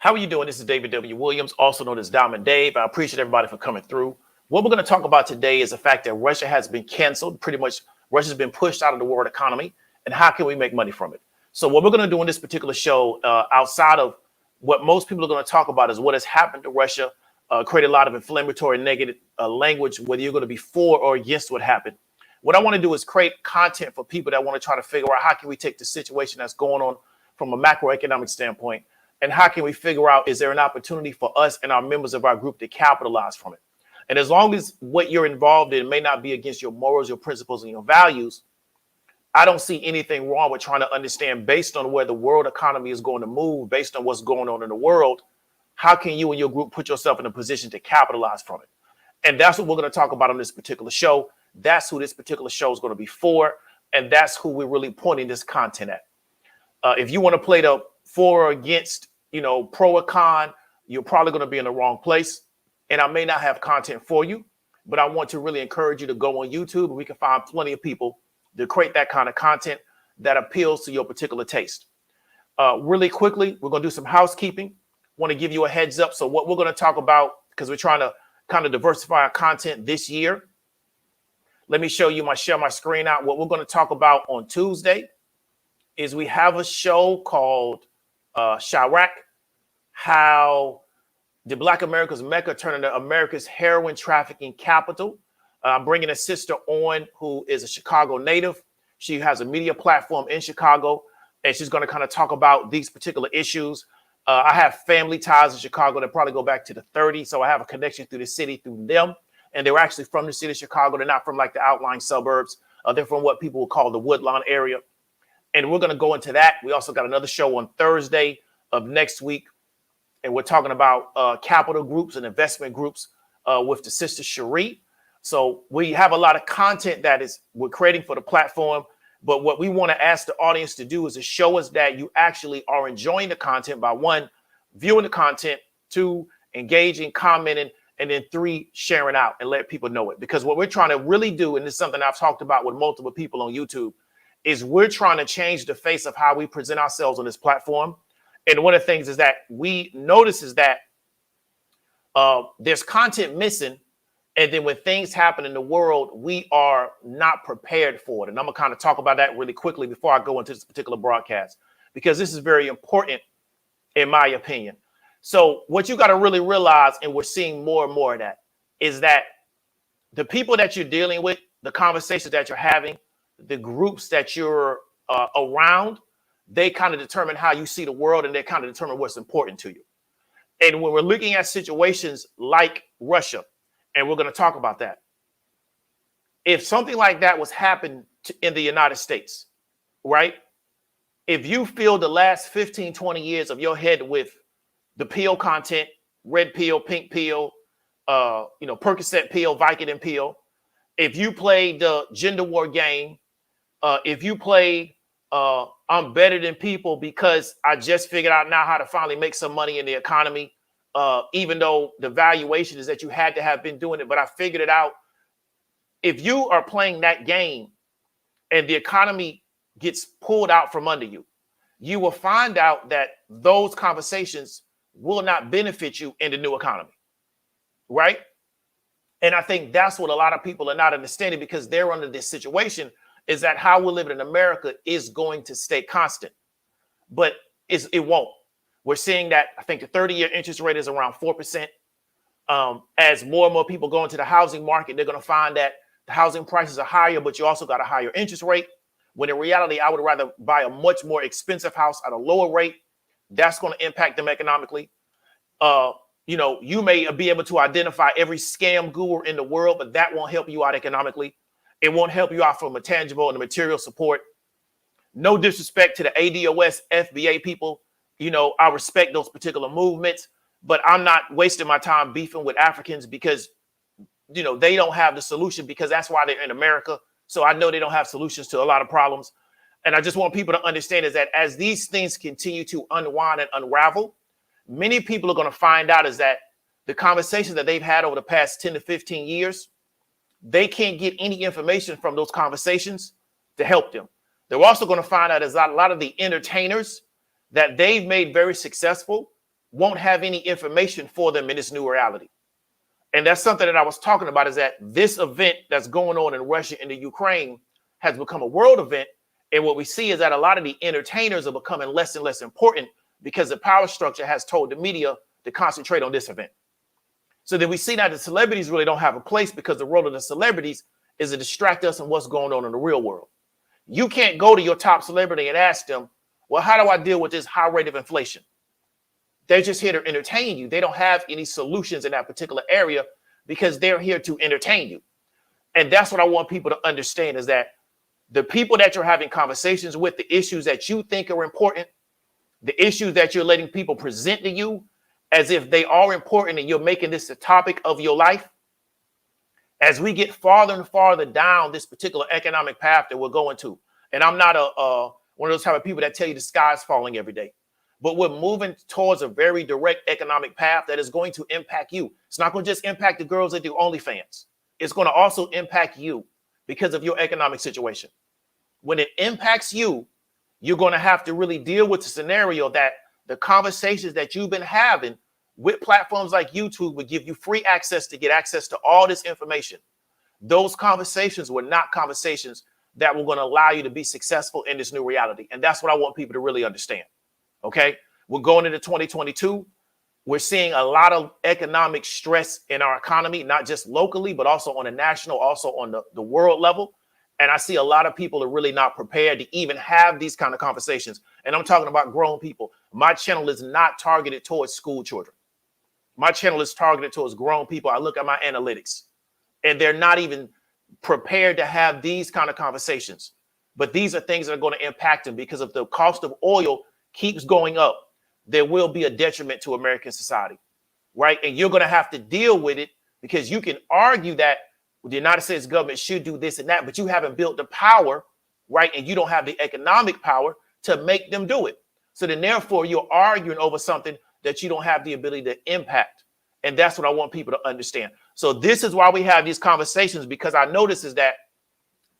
How are you doing? This is David W. Williams, also known as Diamond Dave. I appreciate everybody for coming through. What we're going to talk about today is the fact that Russia has been canceled. Pretty much Russia's been pushed out of the world economy. And how can we make money from it? So what we're going to do in this particular show, outside of what most people are going to talk about, is what has happened to Russia, create a lot of inflammatory negative language, whether you're going to be for or against what happened. What I want to do is create content for people that want to try to figure out how can we take the situation that's going on from a macroeconomic standpoint, and how can we figure out, is there an opportunity for us and our members of our group to capitalize from it? And as long as what you're involved in may not be against your morals, your principles, and your values, I don't see anything wrong with trying to understand, based on where the world economy is going to move, based on what's going on in the world, how can you and your group put yourself in a position to capitalize from it? And that's what we're going to talk about on this particular show. That's who this particular show is going to be for. And that's who we're really pointing this content at. If you want to play the for or against, pro or con, you're probably going to be in the wrong place. And I may not have content for you, but I want to really encourage you to go on YouTube, and we can find plenty of people to create that kind of content that appeals to your particular taste. Really quickly, we're going to do some housekeeping. Want to give you a heads up. So what we're going to talk about, because we're trying to kind of diversify our content this year. Let me show you share my screen out. What we're going to talk about on Tuesday is we have a show called Chirac, how the Black America's Mecca turned into America's heroin trafficking capital. I'm bringing a sister on who is a Chicago native. She has a media platform in Chicago, and she's going to kind of talk about these particular issues. I have family ties in Chicago that probably go back to the 30s, so I have a connection through the city through them. And they're actually from the city of Chicago. They're not from like the outlying suburbs. They're from what people would call the Woodlawn area. And we're going to go into that. We also got another show on Thursday of next week. And we're talking about capital groups and investment groups with the sister Cherie. So we have a lot of content we're creating for the platform. But what we want to ask the audience to do is to show us that you actually are enjoying the content by, 1, viewing the content, 2, engaging, commenting, and then 3, sharing out and let people know it. Because what we're trying to really do, and this is something I've talked about with multiple people on YouTube, is we're trying to change the face of how we present ourselves on this platform. And one of the things is that we notice is that there's content missing. And then when things happen in the world, we are not prepared for it. And I'm going to kind of talk about that really quickly before I go into this particular broadcast, because this is very important, in my opinion. So what you got to really realize, and we're seeing more and more of that, is that the people that you're dealing with, the conversations that you're having, the groups that you're around, they kind of determine how you see the world, and they kind of determine what's important to you. And when we're looking at situations like Russia, and we're going to talk about that, if something like that was happening in the United States, right? If you fill the last 15, 20 years of your head with the pill content, red pill, pink pill, Percocet pill, Vicodin pill, if you played the gender war game, if you played I'm better than people because I just figured out now how to finally make some money in the economy, even though the valuation is that you had to have been doing it, but I figured it out. If you are playing that game and the economy gets pulled out from under you, you will find out that those conversations will not benefit you in the new economy, right? And I think that's what a lot of people are not understanding, because they're under this situation, is that how we're living in America is going to stay constant, but it won't. We're seeing that I think the 30-year interest rate is around 4%. As more and more people go into the housing market, they're going to find that the housing prices are higher, but you also got a higher interest rate. When in reality, I would rather buy a much more expensive house at a lower rate. That's going to impact them economically. You may be able to identify every scam guru in the world, but that won't help you out economically. It won't help you out from a tangible and a material support. No disrespect to the ADOS, FBA people. I respect those particular movements, but I'm not wasting my time beefing with Africans because, they don't have the solution, because that's why they're in America. So I know they don't have solutions to a lot of problems. And I just want people to understand is that as these things continue to unwind and unravel, many people are going to find out is that the conversations that they've had over the past 10 to 15 years, they can't get any information from those conversations to help them. They're also going to find out is that a lot of the entertainers that they've made very successful, won't have any information for them in this new reality. And that's something that I was talking about, is that this event that's going on in Russia and the Ukraine has become a world event. And what we see is that a lot of the entertainers are becoming less and less important because the power structure has told the media to concentrate on this event. So then we see that the celebrities really don't have a place, because the role of the celebrities is to distract us from what's going on in the real world. You can't go to your top celebrity and ask them, well, how do I deal with this high rate of inflation? They're just here to entertain you. They don't have any solutions in that particular area because they're here to entertain you. And that's what I want people to understand, is that the people that you're having conversations with, the issues that you think are important, the issues that you're letting people present to you as if they are important and you're making this the topic of your life, as we get farther and farther down this particular economic path that we're going to. And I'm not one of those type of people that tell you the sky's falling every day. But we're moving towards a very direct economic path that is going to impact you. It's not going to just impact the girls that do OnlyFans. It's going to also impact you because of your economic situation. When it impacts you, you're going to have to really deal with the scenario that the conversations that you've been having with platforms like YouTube would give you free access to get access to all this information. Those conversations were not conversations that were going to allow you to be successful in this new reality. And that's what I want people to really understand. Okay, we're going into 2022. We're seeing a lot of economic stress in our economy, not just locally, but also on a national, also on the world level. And I see a lot of people are really not prepared to even have these kind of conversations. And I'm talking about grown people. My channel is not targeted towards school children. My channel is targeted towards grown people. I look at my analytics, and they're not even prepared to have these kind of conversations. But these are things that are going to impact them, because if the cost of oil keeps going up, there will be a detriment to American society, right? And you're going to have to deal with it, because you can argue that the United States government should do this and that, but you haven't built the power, right? And you don't have the economic power to make them do it. So then therefore you're arguing over something that you don't have the ability to impact. And that's what I want people to understand. So this is why we have these conversations, because I notice is that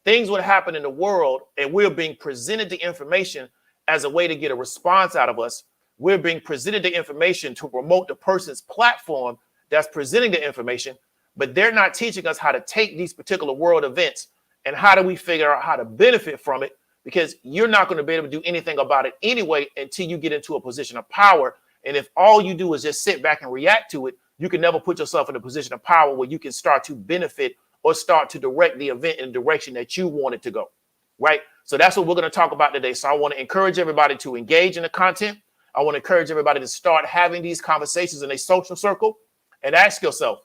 things would happen in the world and we're being presented the information as a way to get a response out of us. We're being presented the information to promote the person's platform that's presenting the information, but they're not teaching us how to take these particular world events and how do we figure out how to benefit from it, because you're not going to be able to do anything about it anyway until you get into a position of power. And if all you do is just sit back and react to it, you can never put yourself in a position of power where you can start to benefit or start to direct the event in the direction that you want it to go, right? So that's what we're going to talk about today. So I want to encourage everybody to engage in the content. I want to encourage everybody to start having these conversations in a social circle and ask yourself,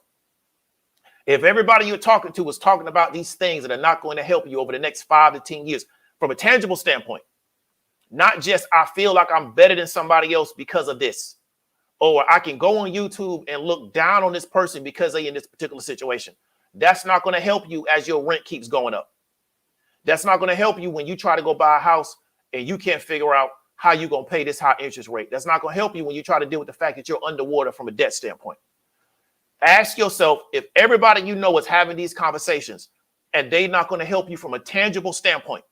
if everybody you're talking to is talking about these things that are not going to help you over the next 5 to 10 years from a tangible standpoint, not just I feel like I'm better than somebody else because of this, or I can go on YouTube and look down on this person because they're in this particular situation. That's not going to help you as your rent keeps going up. That's not going to help you when you try to go buy a house and you can't figure out how you're going to pay this high interest rate. That's not going to help you when you try to deal with the fact that you're underwater from a debt standpoint. Ask yourself, if everybody you know is having these conversations and they're not going to help you from a tangible standpoint,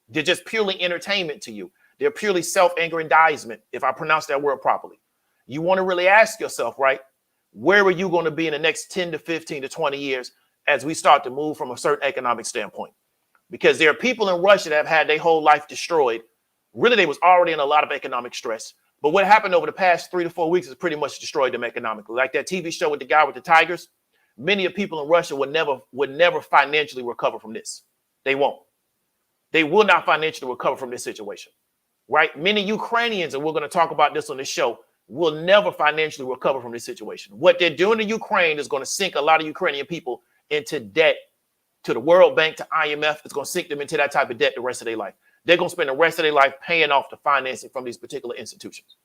they're just purely entertainment to you. They're purely self-aggrandizement, if I pronounce that word properly. You want to really ask yourself, right? Where are you going to be in the next 10 to 15 to 20 years as we start to move from a certain economic standpoint? Because there are people in Russia that have had their whole life destroyed. Really, they was already in a lot of economic stress. But what happened over the past 3 to 4 weeks has pretty much destroyed them economically. Like that TV show with the guy with the tigers, many of people in Russia would never financially recover from this. They won't. They will not financially recover from this situation, right? Many Ukrainians, and we're going to talk about this on this show, will never financially recover from this situation. What they're doing in Ukraine is going to sink a lot of Ukrainian people into debt to the World Bank, to IMF. It's going to sink them into that type of debt the rest of their life. They're going to spend the rest of their life paying off the financing from these particular institutions,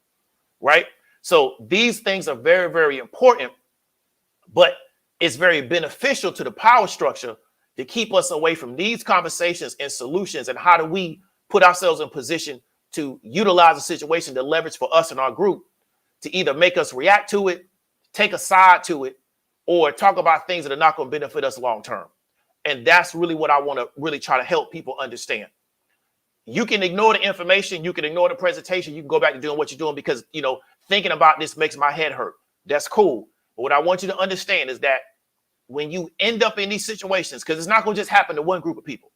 right? So these things are very, very important, but it's very beneficial to the power structure to keep us away from these conversations and solutions. And how do we put ourselves in position to utilize a situation to leverage for us and our group to either make us react to it, take a side to it, or talk about things that are not going to benefit us long term. And that's really what I want to really try to help people understand. You can ignore the information. You can ignore the presentation. You can go back to doing what you're doing because, thinking about this makes my head hurt. That's cool. But what I want you to understand is that when you end up in these situations, because it's not going to just happen to one group of people.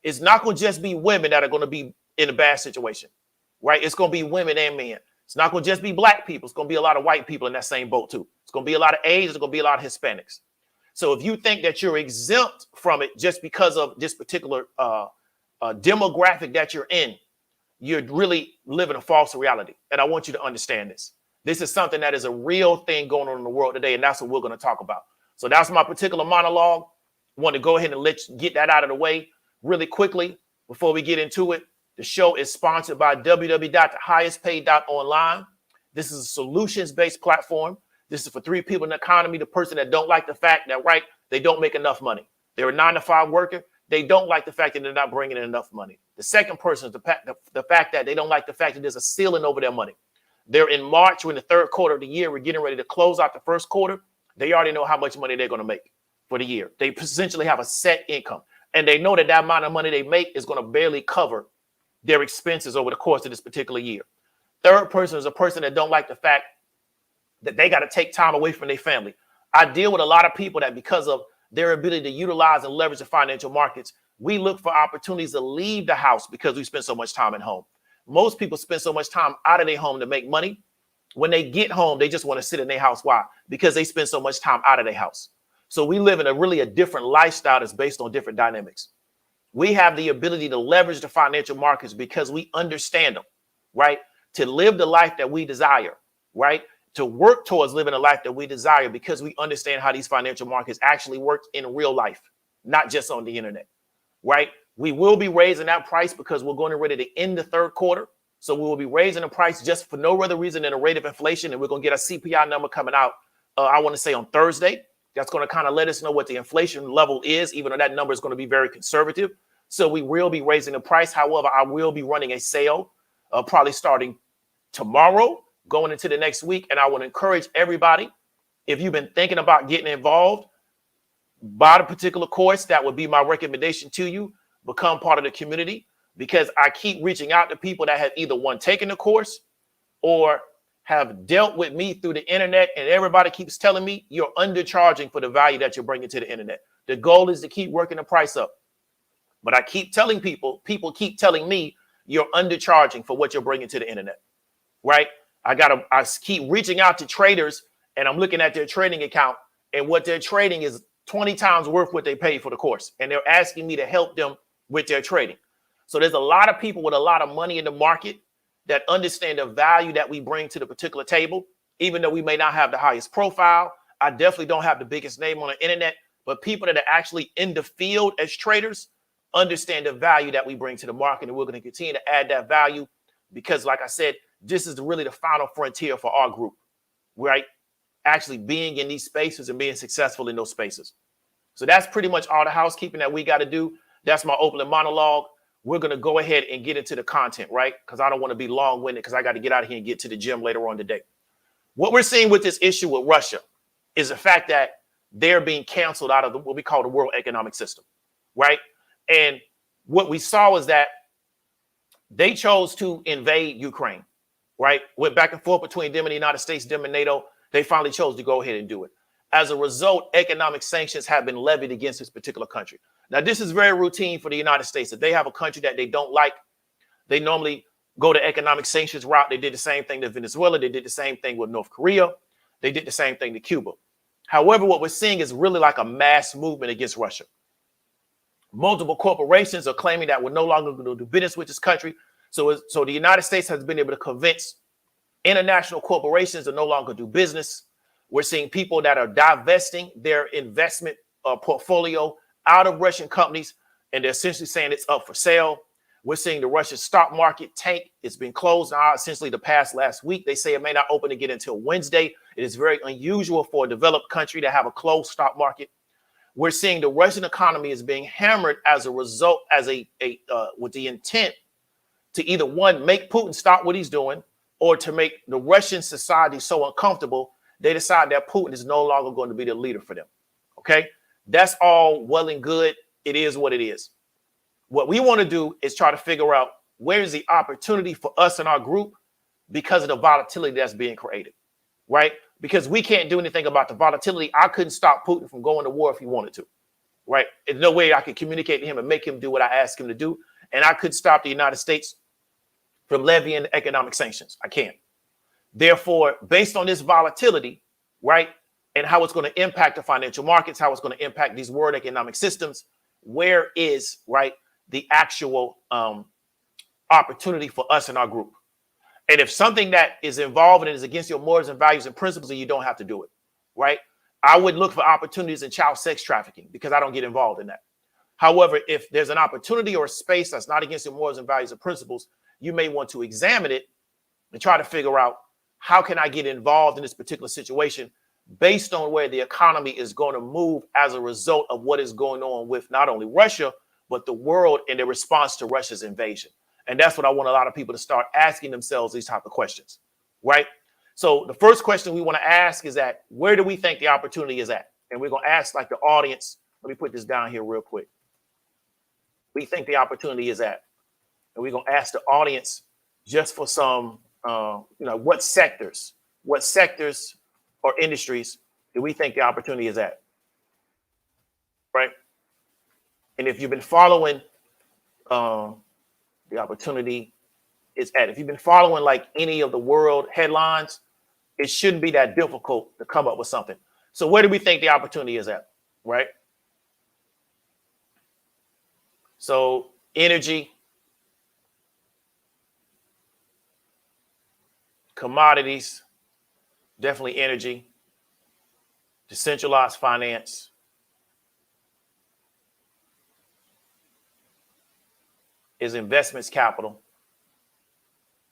It's not going to just be women that are going to be in a bad situation, right? It's going to be women and men. It's not going to just be black people. It's going to be a lot of white people in that same boat too. It's going to be a lot of Asians. It's going to be a lot of Hispanics. So if you think that you're exempt from it just because of this particular demographic that you're in, you're really living a false reality. And I want you to understand this. This is something that is a real thing going on in the world today, and that's what we're going to talk about. So that's my particular monologue. I want to go ahead and get that out of the way really quickly before we get into it. The show is sponsored by www.thehighestpaid.online. This is a solutions-based platform. This is for three people in the economy. The person that don't like the fact that, right, they don't make enough money. They're a 9-to-5 worker. They don't like the fact that they're not bringing in enough money. The second person is the fact that they don't like the fact that there's a ceiling over their money. They're in March. We're in the third quarter of the year. We're getting ready to close out the first quarter. They already know how much money they're going to make for the year. They essentially have a set income. And they know that that amount of money they make is going to barely cover their expenses over the course of this particular year. Third person is a person that don't like the fact that they got to take time away from their family. I deal with a lot of people that because of their ability to utilize and leverage the financial markets, we look for opportunities to leave the house because we spend so much time at home. Most people spend so much time out of their home to make money. When they get home, they just want to sit in their house. Why? Because they spend so much time out of their house. So we live in a different lifestyle that's based on different dynamics. We have the ability to leverage the financial markets because we understand them, right? To live the life that we desire, right? To work towards living a life that we desire because we understand how these financial markets actually work in real life, not just on the internet, right? We will be raising that price because we're going to ready to end the third quarter. So we will be raising the price just for no other reason than a rate of inflation. And we're going to get a CPI number coming out, I want to say on Thursday. That's going to kind of let us know what the inflation level is, even though that number is going to be very conservative. So we will be raising the price. However, I will be running a sale probably starting tomorrow, going into the next week. And I would encourage everybody, if you've been thinking about getting involved, buy the particular course. That would be my recommendation to you. Become part of the community, because I keep reaching out to people that have either taken the course or have dealt with me through the internet. And everybody keeps telling me you're undercharging for the value that you're bringing to the internet. The goal is to keep working the price up. But I keep telling people keep telling me you're undercharging for what you're bringing to the internet, right? I keep reaching out to traders, and I'm looking at their trading account, and what they're trading is 20 times worth what they paid for the course. And they're asking me to help them with their trading. So there's a lot of people with a lot of money in the market that understand the value that we bring to the particular table, even though we may not have the highest profile. I definitely don't have the biggest name on the internet, but people that are actually in the field as traders understand the value that we bring to the market. And we're going to continue to add that value because, like I said, this is really the final frontier for our group, right? Actually being in these spaces and being successful in those spaces. So that's pretty much all the housekeeping that we got to do. That's my opening monologue. We're going to go ahead and get into the content, right? Because I don't want to be long-winded because I got to get out of here and get to the gym later on today. What we're seeing with this issue with Russia is the fact that they're being canceled out of what we call the world economic system, right? And what we saw was that they chose to invade Ukraine, right? Went back and forth between them and the United States, them and NATO. They finally chose to go ahead and do it. As a result, economic sanctions have been levied against this particular country. Now, this is very routine for the United States. If they have a country that they don't like, they normally go the economic sanctions route. They did the same thing to Venezuela. They did the same thing with North Korea. They did the same thing to Cuba. However, what we're seeing is really like a mass movement against Russia. Multiple corporations are claiming that we're no longer going to do business with this country. So the United States has been able to convince international corporations to no longer do business. We're seeing people that are divesting their investment portfolio out of Russian companies, and they're essentially saying it's up for sale. We're seeing the Russian stock market tank. It's been closed now essentially the past last week. They say it may not open again until Wednesday. It is very unusual for a developed country to have a closed stock market. We're seeing the Russian economy is being hammered as a result, with the intent to either make Putin stop what he's doing, or to make the Russian society so uncomfortable they decide that Putin is no longer going to be the leader for them. Okay, that's all well and good. It is what it is. What we want to do is try to figure out where's the opportunity for us in our group because of the volatility that's being created, right? Because we can't do anything about the volatility. I couldn't stop Putin from going to war if he wanted to, right? There's no way I could communicate to him and make him do what I asked him to do. And I could stop the United States from levying economic sanctions. I can't. Therefore, based on this volatility, right, and how it's going to impact the financial markets, how it's going to impact these world economic systems, where is, right, the actual opportunity for us in our group? And if something that is involved and is against your morals and values and principles, then you don't have to do it, right? I would look for opportunities in child sex trafficking because I don't get involved in that. However, if there's an opportunity or a space that's not against your morals and values and principles, you may want to examine it and try to figure out, how can I get involved in this particular situation based on where the economy is going to move as a result of what is going on with not only Russia, but the world in their response to Russia's invasion. And that's what I want a lot of people to start asking themselves, these type of questions, right? So the first question we want to ask is that, where do we think the opportunity is at? And we're going to ask like the audience. Let me put this down here real quick. We think the opportunity is at. And we're going to ask the audience just for some, what sectors or industries do we think the opportunity is at, right? And if you've been following the opportunity is at, if you've been following like any of the world headlines, it shouldn't be that difficult to come up with something. So where do we think the opportunity is at, right? So energy, commodities, definitely energy, decentralized finance, is investments capital,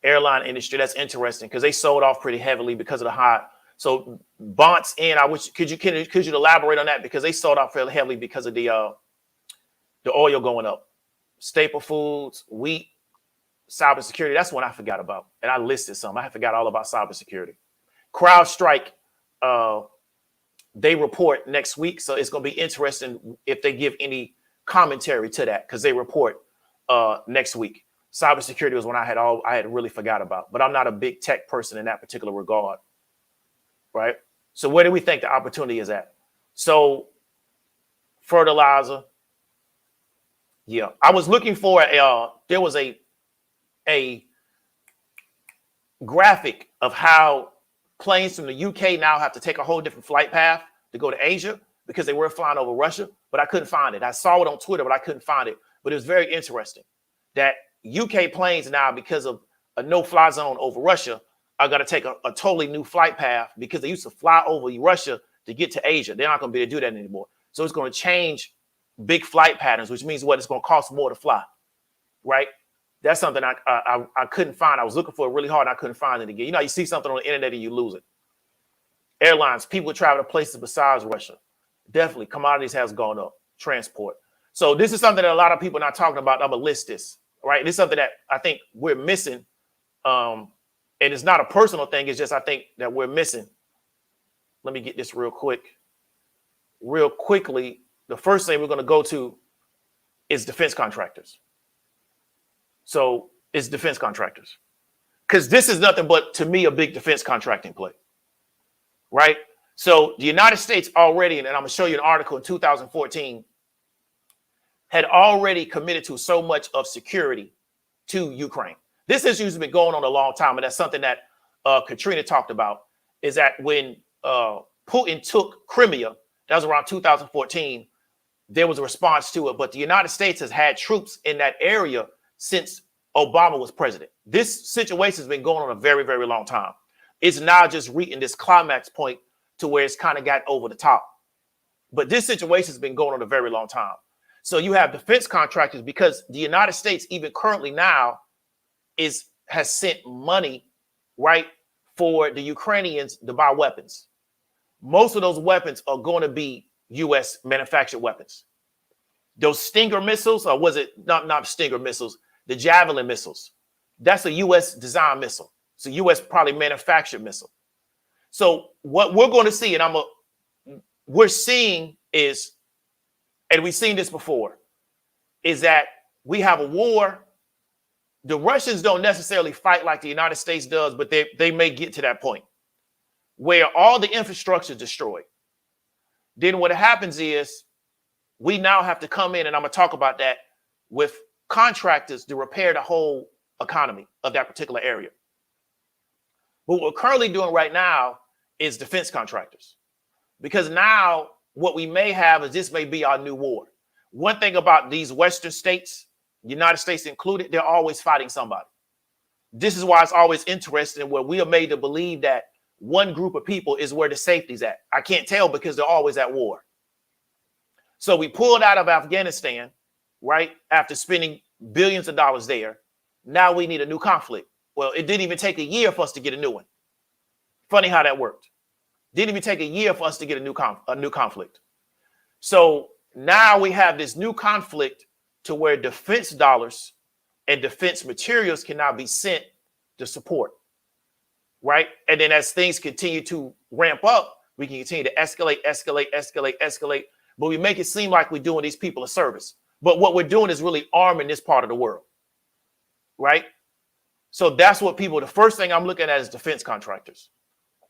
airline industry. That's interesting because they sold off pretty heavily because of the high. So bonds in, I wish, could you elaborate on that? Because they sold off fairly heavily because of the oil going up. Staple foods, wheat, cybersecurity. That's one I forgot about. And I listed some. I forgot all about cybersecurity. CrowdStrike, they report next week. So it's going to be interesting if they give any commentary to that, because they report next week. Cybersecurity was one I had really forgot about, but I'm not a big tech person in that particular regard, right? So where do we think the opportunity is at? So fertilizer. Yeah, I was looking for there was a graphic of how planes from the UK now have to take a whole different flight path to go to Asia because they were flying over Russia, but I couldn't find it. I saw it on Twitter, but I couldn't find it. But it was very interesting that UK planes now, because of a no-fly zone over Russia, are going to take a totally new flight path because they used to fly over Russia to get to Asia. They're not going to be able to do that anymore. So it's going to change big flight patterns, which means what? It's going to cost more to fly, right? That's something I couldn't find. I was looking for it really hard and I couldn't find it again. You know, you see something on the internet and you lose it. Airlines, people travel to places besides Russia. Definitely, commodities has gone up. Transport. So this is something that a lot of people are not talking about. I'm going to list this, right? This is something that I think we're missing. And it's not a personal thing. It's just I think that we're missing. Let me get this real quick. Real quickly, the first thing we're going to go to is defense contractors. So it's defense contractors. Because this is nothing but, to me, a big defense contracting play, right? So the United States already, and I'm going to show you an article in 2014, had already committed to so much of security to Ukraine. This issue has been going on a long time, and that's something that Katrina talked about, is that when Putin took Crimea, that was around 2014, there was a response to it, but the United States has had troops in that area since Obama was president. This situation has been going on a very, very long time. It's now just reaching this climax point to where it's kind of got over the top. But this situation has been going on a very long time. So you have defense contractors because the United States, even currently now, has sent money, right, for the Ukrainians to buy weapons. Most of those weapons are going to be U.S. manufactured weapons. Those Stinger missiles, or was it not Stinger missiles, the Javelin missiles, that's a U.S. design missile. It's a U.S. probably manufactured missile. So what we're going to see, and we're seeing is, and we've seen this before, is that we have a war the Russians don't necessarily fight like the United States does, but they may get to that point where all the infrastructure is destroyed. Then what happens is we now have to come in, and I'm going to talk about that, with contractors to repair the whole economy of that particular area. But what we're currently doing right now is defense contractors, because now what we may have is this may be our new war. One thing about these Western states, United States included, they're always fighting somebody. This is why it's always interesting where we are made to believe that one group of people is where the safety's at. I can't tell because they're always at war. So we pulled out of Afghanistan, right, after spending billions of dollars there. Now we need a new conflict. Well, it didn't even take a year for us to get a new one. Funny how that worked. Didn't even take a year for us to get a new conflict. So now we have this new conflict to where defense dollars and defense materials can now be sent to support, right? And then as things continue to ramp up, we can continue to escalate, but we make it seem like we're doing these people a service. But what we're doing is really arming this part of the world, right? So that's what people, the first thing I'm looking at is defense contractors,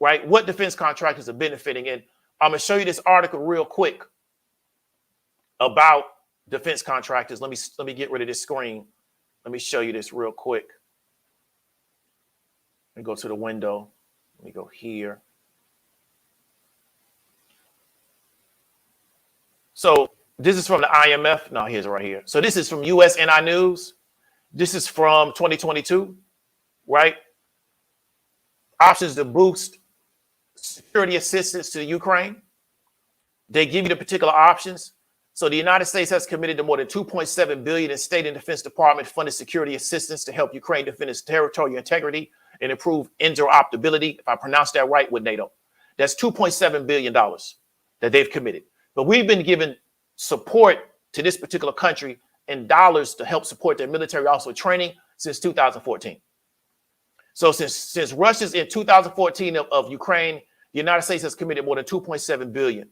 right? What defense contractors are benefiting. And I'm going to show you this article real quick about defense contractors. Let me get rid of this screen. Let me show you this real quick. Let me go to the window. Let me go here. So this is from the IMF. No, here's it right here. So this is from USNI News. This is from 2022, right? Options to boost security assistance to Ukraine. They give you the particular options. So the United States has committed to more than $2.7 billion in state and defense department funded security assistance to help Ukraine defend its territorial integrity and improve interoperability, if I pronounce that right, with NATO. That's $2.7 billion that they've committed. But we've been given support to this particular country in dollars to help support their military, also training, since 2014. So since Russia's in 2014 of Ukraine, the United States has committed more than $2.7 billion,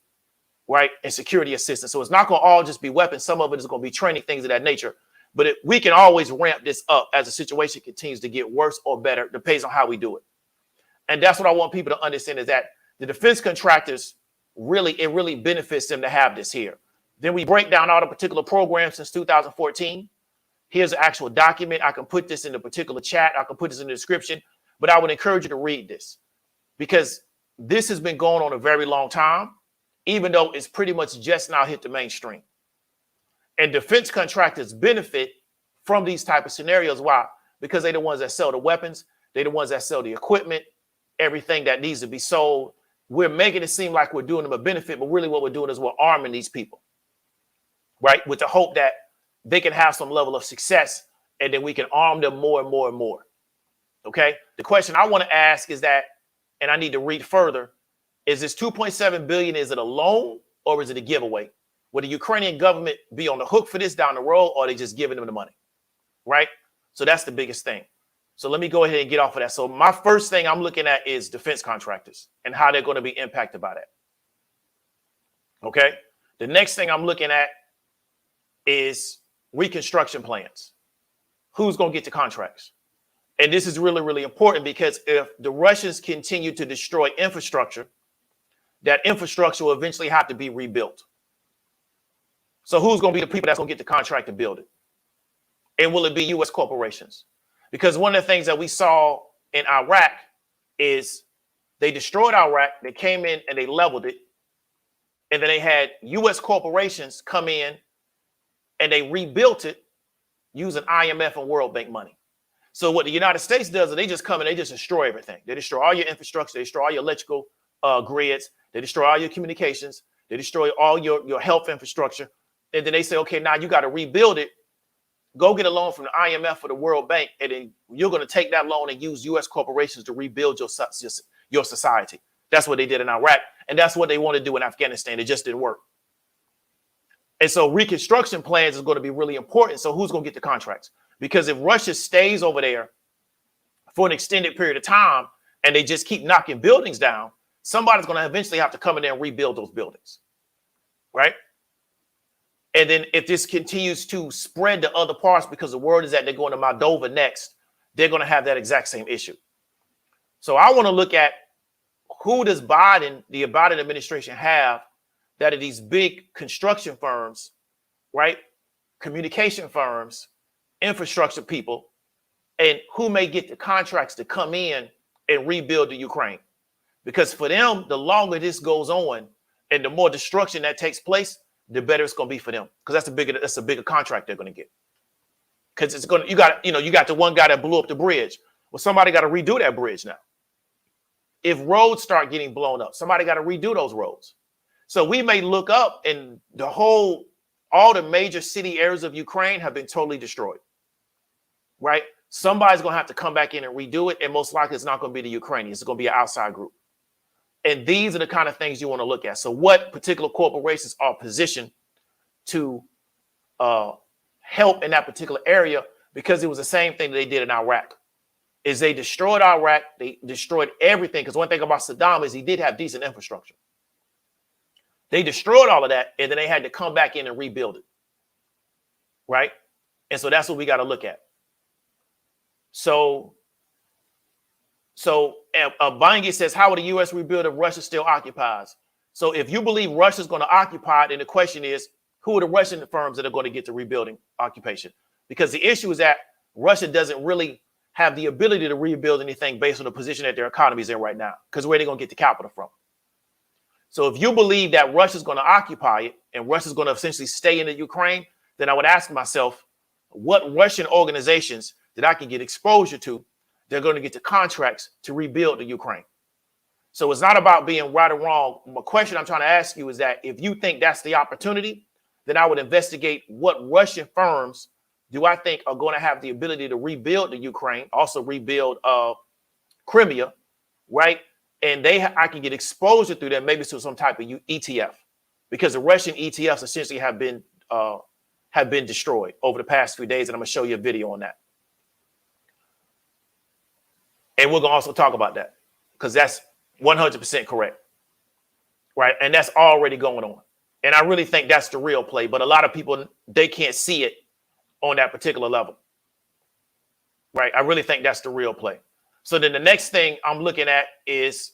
right, in security assistance. So it's not going to all just be weapons. Some of it is going to be training, things of that nature. But we can always ramp this up as the situation continues to get worse or better, depends on how we do it. And that's what I want people to understand, is that the defense contractors, it really benefits them to have this here. Then we break down all the particular programs since 2014. Here's an actual document. I can put this in the particular chat. I can put this in the description. But I would encourage you to read this, because this has been going on a very long time, even though it's pretty much just now hit the mainstream. And defense contractors benefit from these type of scenarios. Why? Because they're the ones that sell the weapons. They're the ones that sell the equipment, everything that needs to be sold. We're making it seem like we're doing them a benefit, but really what we're doing is we're arming these people, right? With the hope that they can have some level of success, and then we can arm them more and more and more. Okay. The question I want to ask is that, and I need to read further, is this 2.7 billion, is it a loan or is it a giveaway? Will the Ukrainian government be on the hook for this down the road, or are they just giving them the money? Right. So that's the biggest thing. So let me go ahead and get off of that. So my first thing I'm looking at is defense contractors and how they're going to be impacted by that. Okay. The next thing I'm looking at is reconstruction plans. Who's going to get the contracts? And this is really, really important, because if the Russians continue to destroy infrastructure, that infrastructure will eventually have to be rebuilt. So who's going to be the people that's going to get the contract to build it? And will it be U.S. corporations? Because one of the things that we saw in Iraq is they destroyed Iraq, they came in and they leveled it, and then they had U.S. corporations come in and they rebuilt it using IMF and World Bank money. So what the United States does is they just come and they just destroy everything. They destroy all your infrastructure, they destroy all your electrical grids, they destroy all your communications, they destroy all your health infrastructure. And then they say, okay, now you got to rebuild it. Go get a loan from the IMF or the World Bank, and then you're going to take that loan and use U.S. corporations to rebuild your society. That's what they did in Iraq, and that's what they want to do in Afghanistan. It just didn't work. And so reconstruction plans is going to be really important. So who's going to get the contracts? Because if Russia stays over there for an extended period of time and they just keep knocking buildings down, somebody's going to eventually have to come in there and rebuild those buildings, right? And then if this continues to spread to other parts, because the word is that they're going to Moldova next, they're going to have that exact same issue. So I want to look at who does the Biden administration have that are these big construction firms, right? Communication firms, infrastructure people, and who may get the contracts to come in and rebuild the Ukraine. Because for them, the longer this goes on and the more destruction that takes place, the better it's going to be for them. Because that's a bigger contract they're going to get. Because you got the one guy that blew up the bridge. Well, somebody got to redo that bridge now. If roads start getting blown up, somebody got to redo those roads. So we may look up and all the major city areas of Ukraine have been totally destroyed, right? Somebody's going to have to come back in and redo it. And most likely it's not going to be the Ukrainians. It's going to be an outside group. And these are the kind of things you want to look at. So what particular corporations are positioned to help in that particular area? Because it was the same thing that they did in Iraq. Is they destroyed Iraq, they destroyed everything. Because one thing about Saddam is he did have decent infrastructure. They destroyed all of that, and then they had to come back in and rebuild it, right? And so that's what we got to look at. So Bangi says, how would the U.S. rebuild if Russia still occupies? So if you believe Russia's going to occupy it, then the question is, who are the Russian firms that are going to get the rebuilding occupation? Because the issue is that Russia doesn't really have the ability to rebuild anything based on the position that their economy is in right now, because where are they going to get the capital from? So if you believe that Russia's going to occupy it and Russia's going to essentially stay in the Ukraine, then I would ask myself, what Russian organizations that I can get exposure to, they're going to get the contracts to rebuild the Ukraine. So it's not about being right or wrong. The question I'm trying to ask you is that if you think that's the opportunity, then I would investigate what Russian firms do I think are going to have the ability to rebuild the Ukraine, also rebuild Crimea, right? And I can get exposure through them, maybe to some type of ETF, because the Russian ETFs essentially have been destroyed over the past few days, and I'm going to show you a video on that. And we're going to also talk about that, because that's 100% correct, right? And that's already going on. And I really think that's the real play, but a lot of people, they can't see it on that particular level, right? I really think that's the real play. So then the next thing I'm looking at is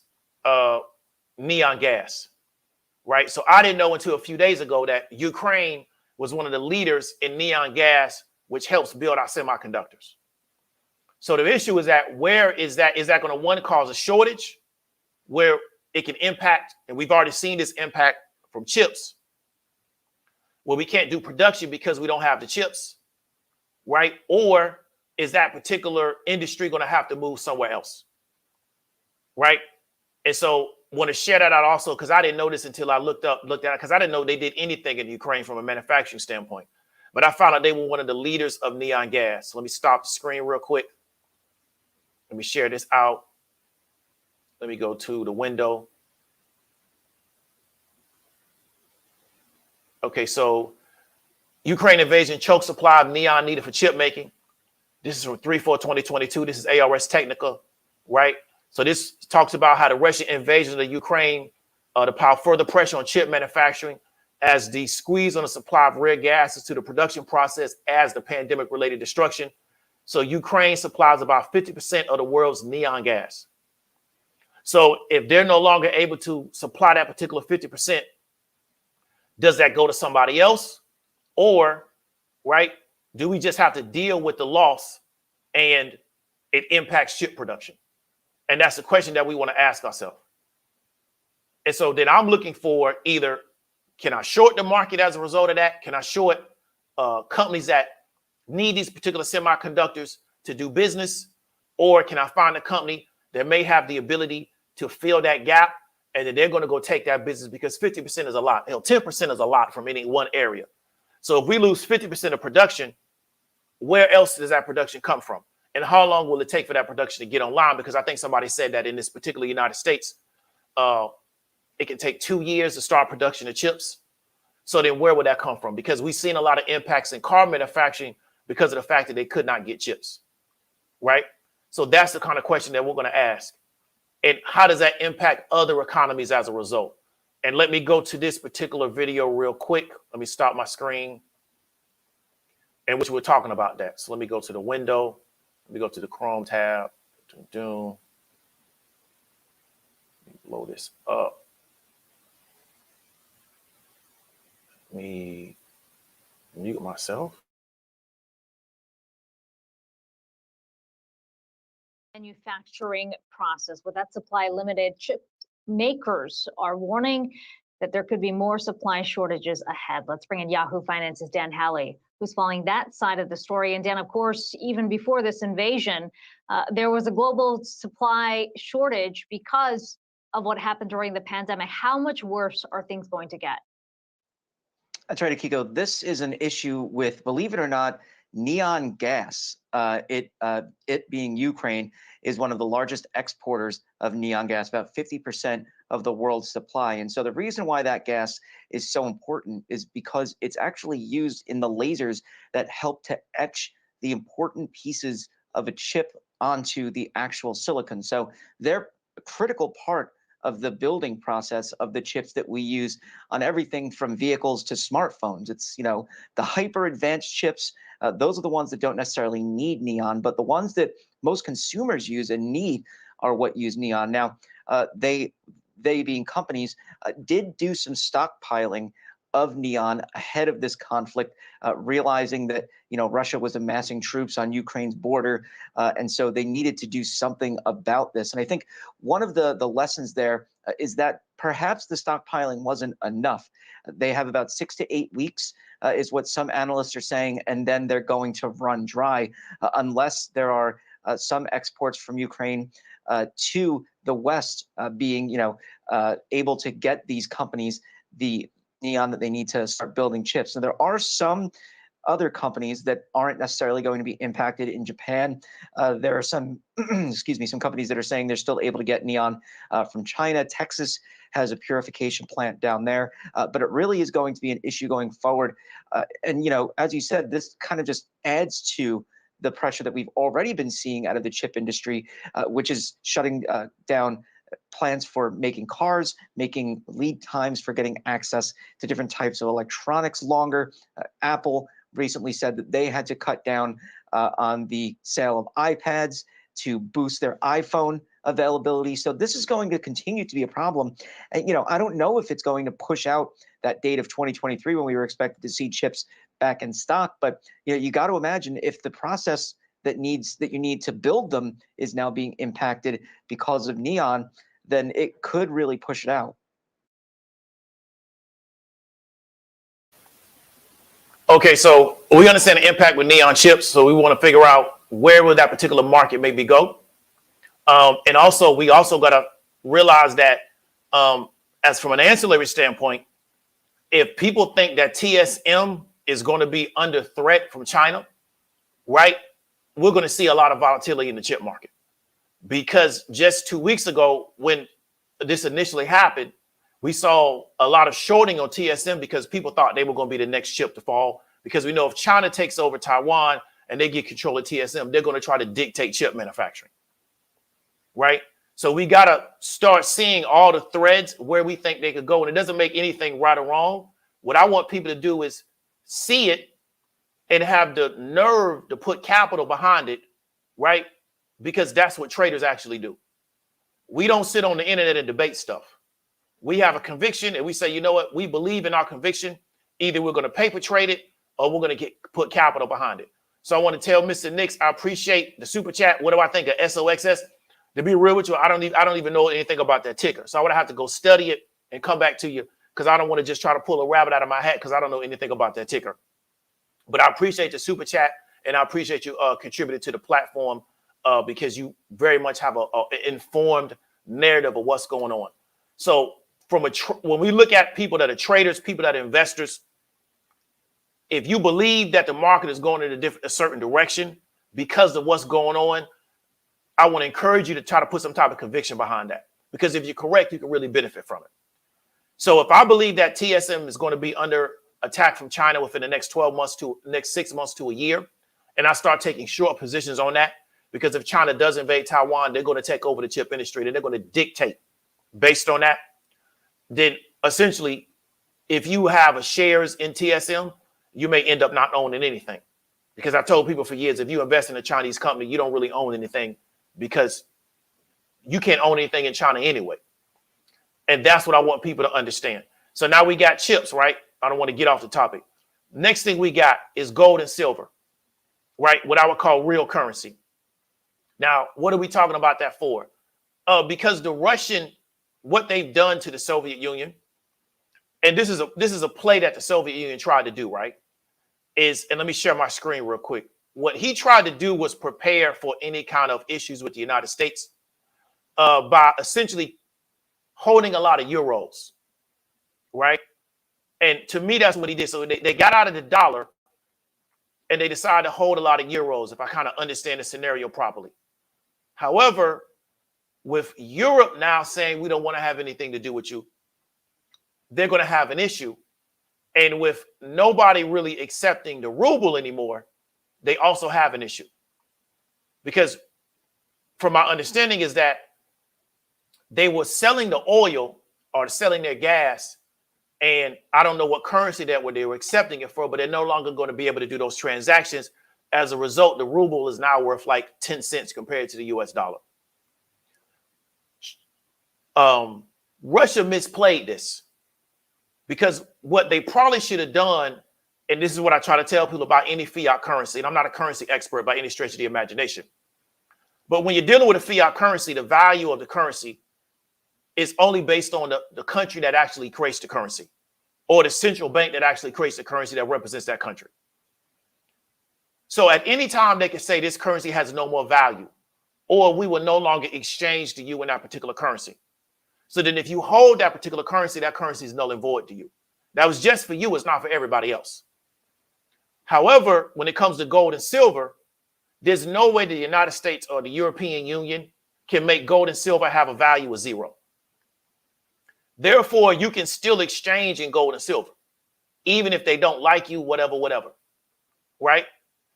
neon gas, right? So I didn't know until a few days ago that Ukraine was one of the leaders in neon gas, which helps build our semiconductors. So the issue is that is that going to, one, cause a shortage where it can impact, and we've already seen this impact from chips, where we can't do production because we don't have the chips, right? Or is that particular industry going to have to move somewhere else, right? And so I want to share that out also, because I didn't know this until I looked at it, because I didn't know they did anything in Ukraine from a manufacturing standpoint. But I found out they were one of the leaders of neon gas. So let me stop the screen real quick. Let me share this out. Let me go to the window. Okay, so Ukraine invasion choke supply of neon needed for chip making. This is from 3/4/2022. This is ARS Technica, right? So this talks about how the Russian invasion of Ukraine to pile further pressure on chip manufacturing as the squeeze on the supply of rare gases to the production process as the pandemic-related destruction. So Ukraine supplies about 50% of the world's neon gas. So if they're no longer able to supply that particular 50%, does that go to somebody else? Or, right, do we just have to deal with the loss and it impacts chip production? And that's the question that we want to ask ourselves. And so then I'm looking for either, can I short the market as a result of that? Can I short companies that need these particular semiconductors to do business? Or can I find a company that may have the ability to fill that gap, and then they're going to go take that business, because 50% is a lot. 10% is a lot from any one area. So if we lose 50% of production, where else does that production come from? And how long will it take for that production to get online? Because I think somebody said that in this particular United States, it can take 2 years to start production of chips. So then where would that come from? Because we've seen a lot of impacts in car manufacturing because of the fact that they could not get chips, right? So that's the kind of question that we're going to ask. And how does that impact other economies as a result? And let me go to this particular video real quick. Let me stop my screen. And which we're talking about that. So let me go to the window. Let me go to the Chrome tab. Let me blow this up. Let me mute myself. Manufacturing process with that supply limited, chip makers are warning that there could be more supply shortages ahead. Let's bring in Yahoo Finance's Dan Halley, who's following that side of the story. And Dan, of course, even before this invasion, there was a global supply shortage because of what happened during the pandemic. How much worse are things going to get? That's right, Akiko. This is an issue with, believe it or not, neon gas. It being Ukraine is one of the largest exporters of neon gas, about 50% of the world's supply. And so the reason why that gas is so important is because it's actually used in the lasers that help to etch the important pieces of a chip onto the actual silicon. So they're a critical part of the building process of the chips that we use on everything from vehicles to smartphones. It's, the hyper advanced chips. Those are the ones that don't necessarily need neon, but the ones that most consumers use and need are what use neon. Now, they being companies, did do some stockpiling of neon ahead of this conflict, realizing that Russia was amassing troops on Ukraine's border, and so they needed to do something about this. And I think one of the lessons there is that perhaps the stockpiling wasn't enough. They have about 6 to 8 weeks, is what some analysts are saying, and then they're going to run dry unless there are some exports from Ukraine to the West being able to get these companies the neon that they need to start building chips. And there are some other companies that aren't necessarily going to be impacted in Japan. There are some, some companies that are saying they're still able to get neon from China. Texas has a purification plant down there, but it really is going to be an issue going forward. And as you said, this kind of just adds to the pressure that we've already been seeing out of the chip industry, which is shutting down plans for making cars, making lead times for getting access to different types of electronics longer. Apple recently said that they had to cut down on the sale of iPads to boost their iPhone availability. So this is going to continue to be a problem. And, I don't know if it's going to push out that date of 2023 when we were expected to see chips back in stock. But, you got to imagine if the process that you need to build them is now being impacted because of neon, then it could really push it out. Okay, so we understand the impact with neon chips, so we want to figure out where will that particular market maybe go. And also, we also got to realize that as from an ancillary standpoint, if people think that TSM is going to be under threat from China, right, we're going to see a lot of volatility in the chip market. Because just 2 weeks ago, when this initially happened, we saw a lot of shorting on TSM because people thought they were going to be the next chip to fall. Because we know if China takes over Taiwan and they get control of TSM, they're going to try to dictate chip manufacturing. Right? So we got to start seeing all the threads where we think they could go. And it doesn't make anything right or wrong. What I want people to do is see it and have the nerve to put capital behind it, right? Because that's what traders actually do. We don't sit on the internet and debate stuff. We have a conviction and we say, you know what? We believe in our conviction. Either we're going to paper trade it or we're going to put capital behind it. So I want to tell Mr. Nix, I appreciate the super chat. What do I think of SOXS? To be real with you, I don't even know anything about that ticker. So I would have to go study it and come back to you because I don't want to just try to pull a rabbit out of my hat because I don't know anything about that ticker. But I appreciate the super chat and I appreciate you contributing to the platform because you very much have an informed narrative of what's going on. So when we look at people that are traders, people that are investors, if you believe that the market is going in a certain direction because of what's going on, I want to encourage you to try to put some type of conviction behind that. Because if you're correct, you can really benefit from it. So if I believe that TSM is going to be under attack from China within the next 12 months to next 6 months to a year, and I start taking short positions on that, because if China does invade Taiwan, they're going to take over the chip industry and they're going to dictate based on that, then essentially, if you have a shares in TSM, you may end up not owning anything. Because I've told people for years, if you invest in a Chinese company, you don't really own anything because you can't own anything in China anyway. And that's what I want people to understand. So now we got chips, right? I don't want to get off the topic. Next thing we got is gold and silver, right? What I would call real currency. Now, what are we talking about that for? Because the Russian, what they've done to the Soviet Union, and this is a play that the Soviet Union tried to do, right? And let me share my screen real quick. What he tried to do was prepare for any kind of issues with the United States by essentially holding a lot of euros, right? And to me, that's what he did. So they got out of the dollar and they decided to hold a lot of euros, if I kind of understand the scenario properly. However, with Europe now saying we don't want to have anything to do with you, they're going to have an issue. And with nobody really accepting the ruble anymore, they also have an issue. Because from my understanding is that they were selling the oil or selling their gas, and I don't know what currency they were accepting it for, but they're no longer going to be able to do those transactions. As a result, the ruble is now worth like 10 cents compared to the US dollar. Russia misplayed this. Because what they probably should have done, and this is what I try to tell people about any fiat currency, and I'm not a currency expert by any stretch of the imagination. But when you're dealing with a fiat currency, the value of the currency is only based on the country that actually creates the currency, or the central bank that actually creates the currency that represents that country. So at any time, they can say this currency has no more value, or we will no longer exchange to you in that particular currency. So then if you hold that particular currency, that currency is null and void to you. That was just for you. It's not for everybody else. However, when it comes to gold and silver, there's no way the United States or the European Union can make gold and silver have a value of zero. Therefore, you can still exchange in gold and silver, even if they don't like you, whatever, right?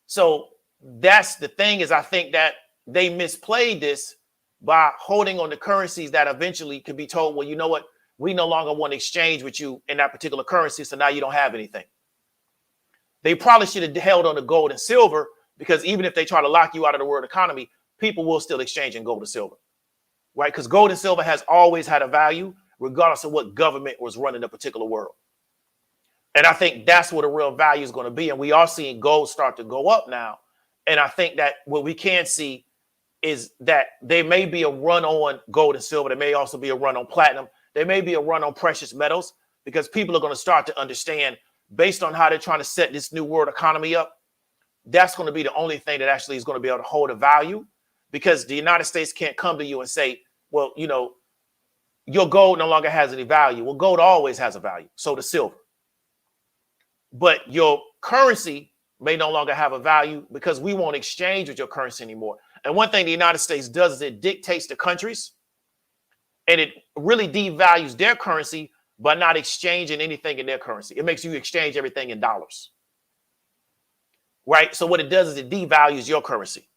So that's the thing is I think that they misplayed this by holding on to currencies that eventually could be told, well, you know what? We no longer want to exchange with you in that particular currency, so now you don't have anything. They probably should have held on to gold and silver because even if they try to lock you out of the world economy, people will still exchange in gold and silver, right? Because gold and silver has always had a value regardless of what government was running the particular world. And I think that's where the real value is going to be. And we are seeing gold start to go up now. And I think that what we can see is that there may be a run on gold and silver. There may also be a run on platinum. There may be a run on precious metals because people are going to start to understand based on how they're trying to set this new world economy up. That's going to be the only thing that actually is going to be able to hold a value because the United States can't come to you and say, well, you know, your gold no longer has any value. Well, gold always has a value. So does silver. But your currency may no longer have a value because we won't exchange with your currency anymore. And one thing the United States does is it dictates to countries and it really devalues their currency by not exchanging anything in their currency. It makes you exchange everything in dollars. Right? So what it does is it devalues your currency.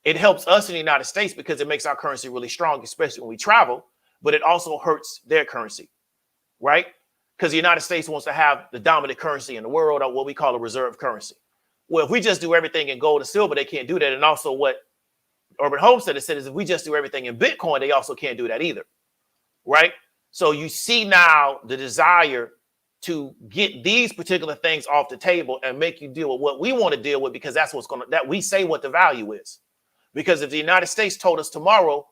It helps us in the United States because it makes our currency really strong, especially when we travel, but it also hurts their currency. Right? Because the United States wants to have the dominant currency in the world, or what we call a reserve currency. Well, if we just do everything in gold and silver, they can't do that. And also what Urban Homestead has said is if we just do everything in Bitcoin, they also can't do that either. Right? So you see now the desire to get these particular things off the table and make you deal with what we want to deal with because that's what's going to, that we say what the value is. Because if the United States told us tomorrow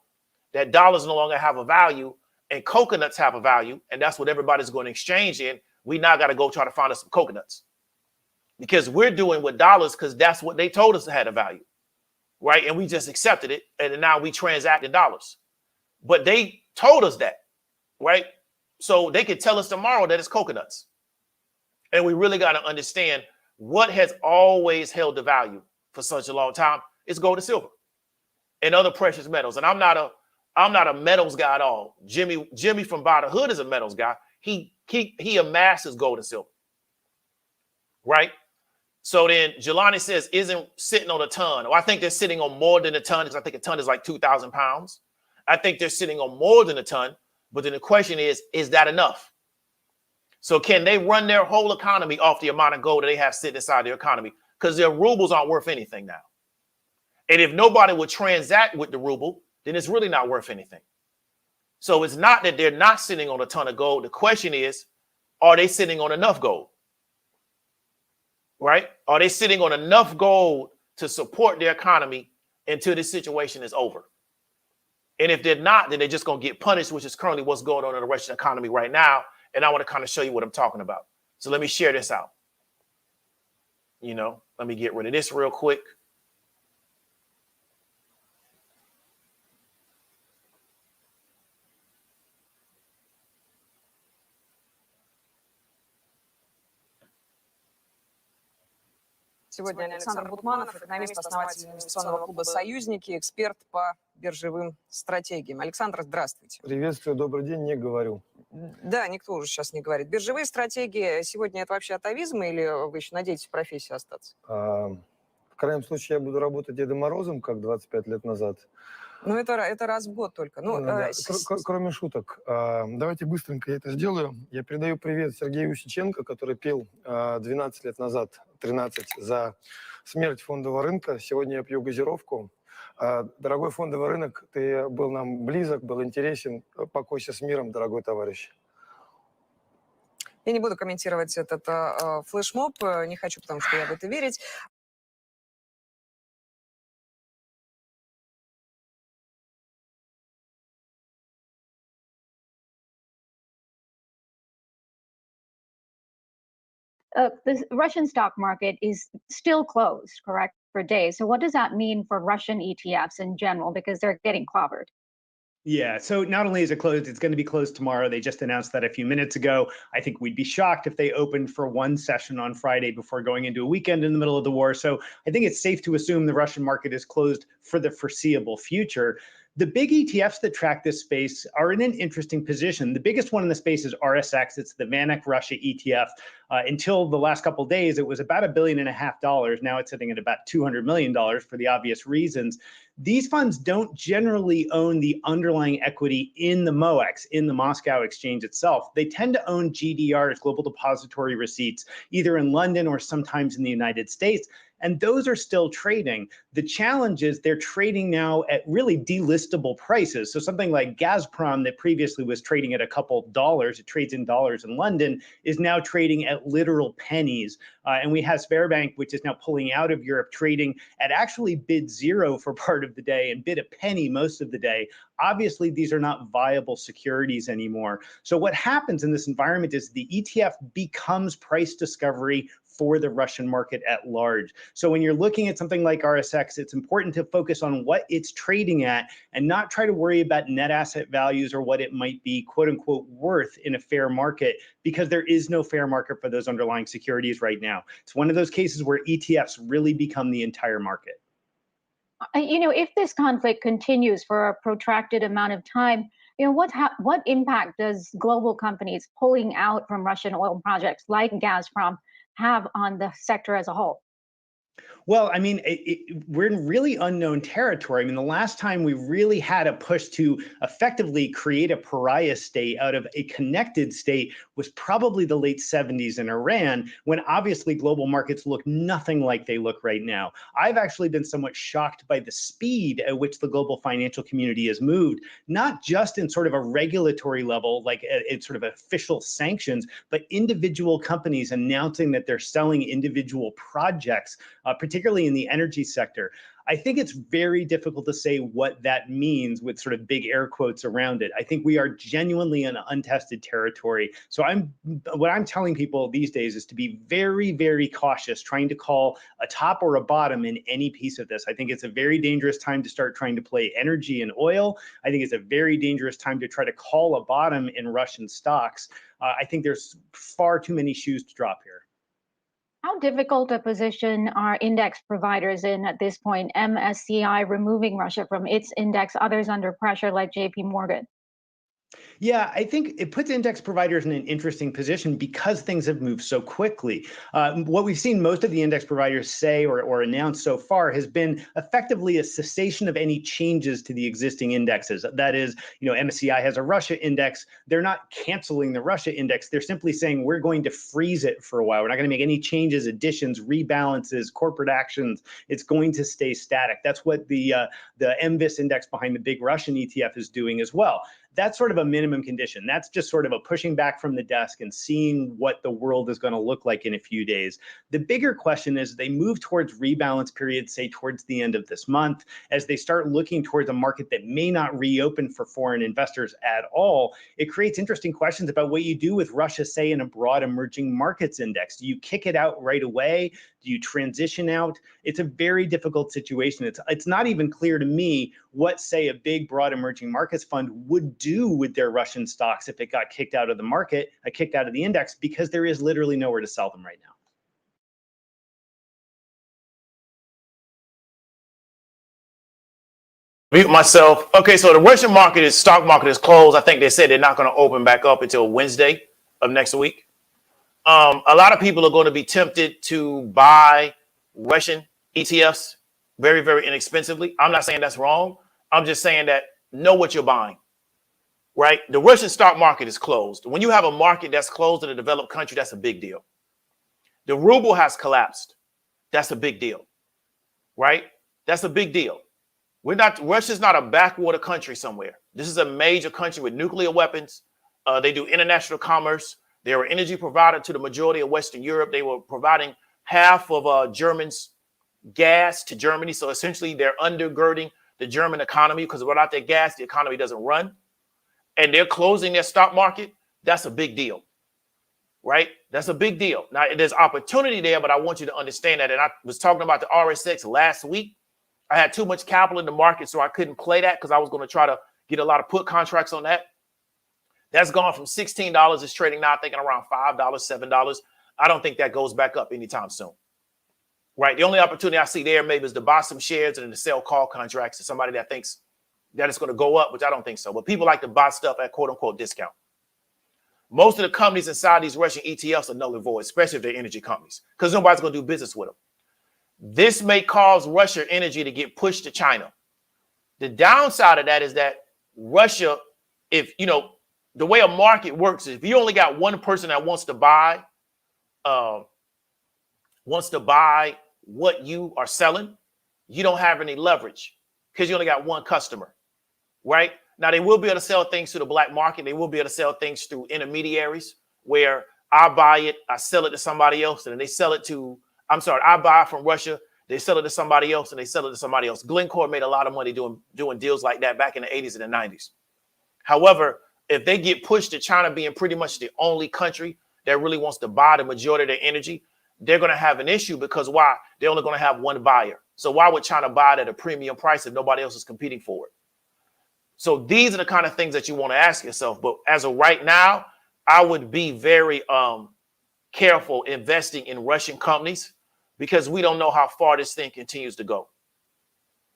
that dollars no longer have a value and coconuts have a value, and that's what everybody's going to exchange in, we now got to go try to find us some coconuts. Because we're doing with dollars because that's what they told us had a value. Right? And we just accepted it. And now we transact in dollars. But they told us that. Right? So they could tell us tomorrow that it's coconuts. And we really got to understand what has always held the value for such a long time is gold and silver and other precious metals. And I'm not a metals guy at all. Jimmy from By the Hood is a metals guy. He amasses gold and silver. Right? So then Jelani says, isn't sitting on a ton. Or I think they're sitting on more than a ton because I think a ton is like 2,000 pounds. I think they're sitting on more than a ton. But then the question is that enough? So can they run their whole economy off the amount of gold that they have sitting inside their economy? Because their rubles aren't worth anything now. And if nobody would transact with the ruble, then it's really not worth anything. So it's not that they're not sitting on a ton of gold. The question is, are they sitting on enough gold? Right? Are they sitting on enough gold to support their economy until this situation is over? And if they're not, then they're just going to get punished, which is currently what's going on in the Russian economy right now. And I want to kind of show you what I'm talking about. So let me share this out. Let me get rid of this real quick. Сегодня Александр Бутманов, экономист, основатель инвестиционного клуба «Союзники», эксперт по биржевым стратегиям. Александр, здравствуйте. Приветствую, добрый день, не говорю. Да, никто уже сейчас не говорит. Биржевые стратегии сегодня это вообще атовизм или вы еще надеетесь в профессии остаться? В крайнем случае я буду работать Дедом Морозом, как 25 лет назад. Ну, это раз в год только. Кроме шуток, давайте быстренько я это сделаю. Я передаю привет Сергею Усиченко, который пел 12 лет назад, 13, за смерть фондового рынка. Сегодня я пью газировку. Дорогой фондовый рынок, ты был нам близок, был интересен. Покойся с миром, дорогой товарищ. Я не буду комментировать этот флешмоб, не хочу, потому что я в это верить. The Russian stock market is still closed, correct, for days. So what does that mean for Russian ETFs in general? Because they're getting clobbered. Yeah, so not only is it closed, it's going to be closed tomorrow. They just announced that a few minutes ago. I think we'd be shocked if they opened for one session on Friday before going into a weekend in the middle of the war. So I think it's safe to assume the Russian market is closed for the foreseeable future. The big ETFs that track this space are in an interesting position. The biggest one in the space is RSX. It's the VanEck Russia ETF. Until the last couple of days, it was about $1.5 billion. Now it's sitting at about $200 million for the obvious reasons. These funds don't generally own the underlying equity in the MOEX, in the Moscow exchange itself. They tend to own GDRs, global depository receipts, either in London or sometimes in the United States. And those are still trading. The challenge is they're trading now at really delistable prices. So something like Gazprom that previously was trading at a couple dollars, it trades in dollars in London, is now trading at literal pennies. And we have Sberbank, which is now pulling out of Europe, trading at actually bid zero for part of the day and bid a penny most of the day. Obviously, these are not viable securities anymore. So what happens in this environment is the ETF becomes price discovery for the Russian market at large. So when you're looking at something like RSX, it's important to focus on what it's trading at and not try to worry about net asset values or what it might be, quote unquote, worth in a fair market, because there is no fair market for those underlying securities right now. It's one of those cases where ETFs really become the entire market. If this conflict continues for a protracted amount of time, what impact does global companies pulling out from Russian oil projects like Gazprom have on the sector as a whole? Well, I mean, we're in really unknown territory. I mean, the last time we really had a push to effectively create a pariah state out of a connected state was probably the late 70s in Iran, when obviously global markets look nothing like they look right now. I've actually been somewhat shocked by the speed at which the global financial community has moved, not just in sort of a regulatory level, like it's sort of official sanctions, but individual companies announcing that they're selling individual projects, particularly in the energy sector. I think it's very difficult to say what that means with sort of big air quotes around it. I think we are genuinely in untested territory. So what I'm telling people these days is to be very, very cautious, trying to call a top or a bottom in any piece of this. I think it's a very dangerous time to start trying to play energy and oil. I think it's a very dangerous time to try to call a bottom in Russian stocks. I think there's far too many shoes to drop here. How difficult a position are index providers in at this point? MSCI removing Russia from its index, others under pressure like JP Morgan. Yeah, I think it puts index providers in an interesting position because things have moved so quickly. What we've seen most of the index providers say or announce so far has been effectively a cessation of any changes to the existing indexes. That is, MSCI has a Russia index. They're not canceling the Russia index. They're simply saying we're going to freeze it for a while. We're not going to make any changes, additions, rebalances, corporate actions. It's going to stay static. That's what the MVIS index behind the big Russian ETF is doing as well. That's sort of a minimum condition. That's just sort of a pushing back from the desk and seeing what the world is going to look like in a few days. The bigger question is they move towards rebalance periods, say towards the end of this month, as they start looking towards a market that may not reopen for foreign investors at all. It creates interesting questions about what you do with Russia, say in a broad emerging markets index. Do you kick it out right away? Do you transition out? It's a very difficult situation. It's not even clear to me what, say, a big broad emerging markets fund would do with their Russian stocks if it got kicked out of the market, kicked out of the index, because there is literally nowhere to sell them right now. Mute myself. Okay, so the Russian stock market is closed. I think they said they're not going to open back up until Wednesday of next week. A lot of people are going to be tempted to buy Russian ETFs very, very inexpensively. I'm not saying that's wrong. I'm just saying that know what you're buying, right? The Russian stock market is closed. When you have a market that's closed in a developed country, that's a big deal. The ruble has collapsed. That's a big deal, right? That's a big deal. Russia's not a backwater country somewhere. This is a major country with nuclear weapons. They do international commerce. They're an energy provider to the majority of Western Europe. They were providing half of Germany's gas to Germany. So essentially, they're undergirding the German economy because without their gas, the economy doesn't run. And they're closing their stock market. That's a big deal, right? That's a big deal. Now, there's opportunity there, but I want you to understand that. And I was talking about the RSX last week. I had too much capital in the market, so I couldn't play that because I was going to try to get a lot of put contracts on that. That's gone from $16. It's trading now, I think, around $5, $7. I don't think that goes back up anytime soon. Right? The only opportunity I see there maybe is to buy some shares and then to sell call contracts to somebody that thinks that it's going to go up, which I don't think so. But people like to buy stuff at quote unquote discount. Most of the companies inside these Russian ETFs are null and void, especially if they're energy companies, because nobody's going to do business with them. This may cause Russia energy to get pushed to China. The downside of that is that Russia, if the way a market works is if you only got one person that wants to buy what you are selling, you don't have any leverage because you only got one customer, right? Now, they will be able to sell things to the black market. They will be able to sell things through intermediaries where I buy it, I sell it to somebody else, and they sell it to, I buy from Russia, they sell it to somebody else, and they sell it to somebody else. Glencore made a lot of money doing deals like that back in the 80s and the 90s. However, if they get pushed to China being pretty much the only country that really wants to buy the majority of their energy, they're going to have an issue because why? They're only going to have one buyer. So why would China buy it at a premium price if nobody else is competing for it? So these are the kind of things that you want to ask yourself. But as of right now, I would be very careful investing in Russian companies because we don't know how far this thing continues to go.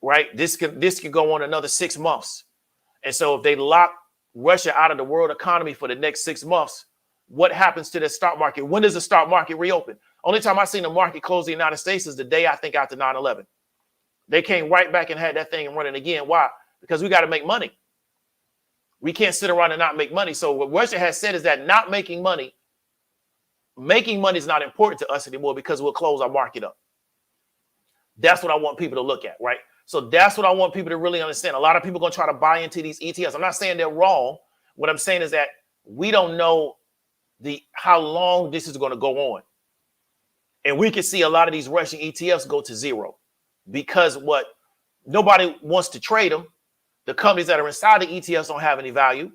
Right? This could go on another 6 months. And so if they lock Russia out of the world economy for the next 6 months, what happens to the stock market? When does the stock market reopen? Only time I've seen the market close in the United States is the day, I think, after 9/11. They came right back and had that thing running again. Why? Because we got to make money. We can't sit around and not make money. So what Russia has said is that not making money is not important to us anymore because we'll close our market up. That's what I want people to look at, right? So that's what I want people to really understand. A lot of people are going to try to buy into these ETFs. I'm not saying they're wrong. What I'm saying is that we don't know how long this is going to go on. And we can see a lot of these Russian ETFs go to zero because nobody wants to trade them. The companies that are inside the ETFs don't have any value,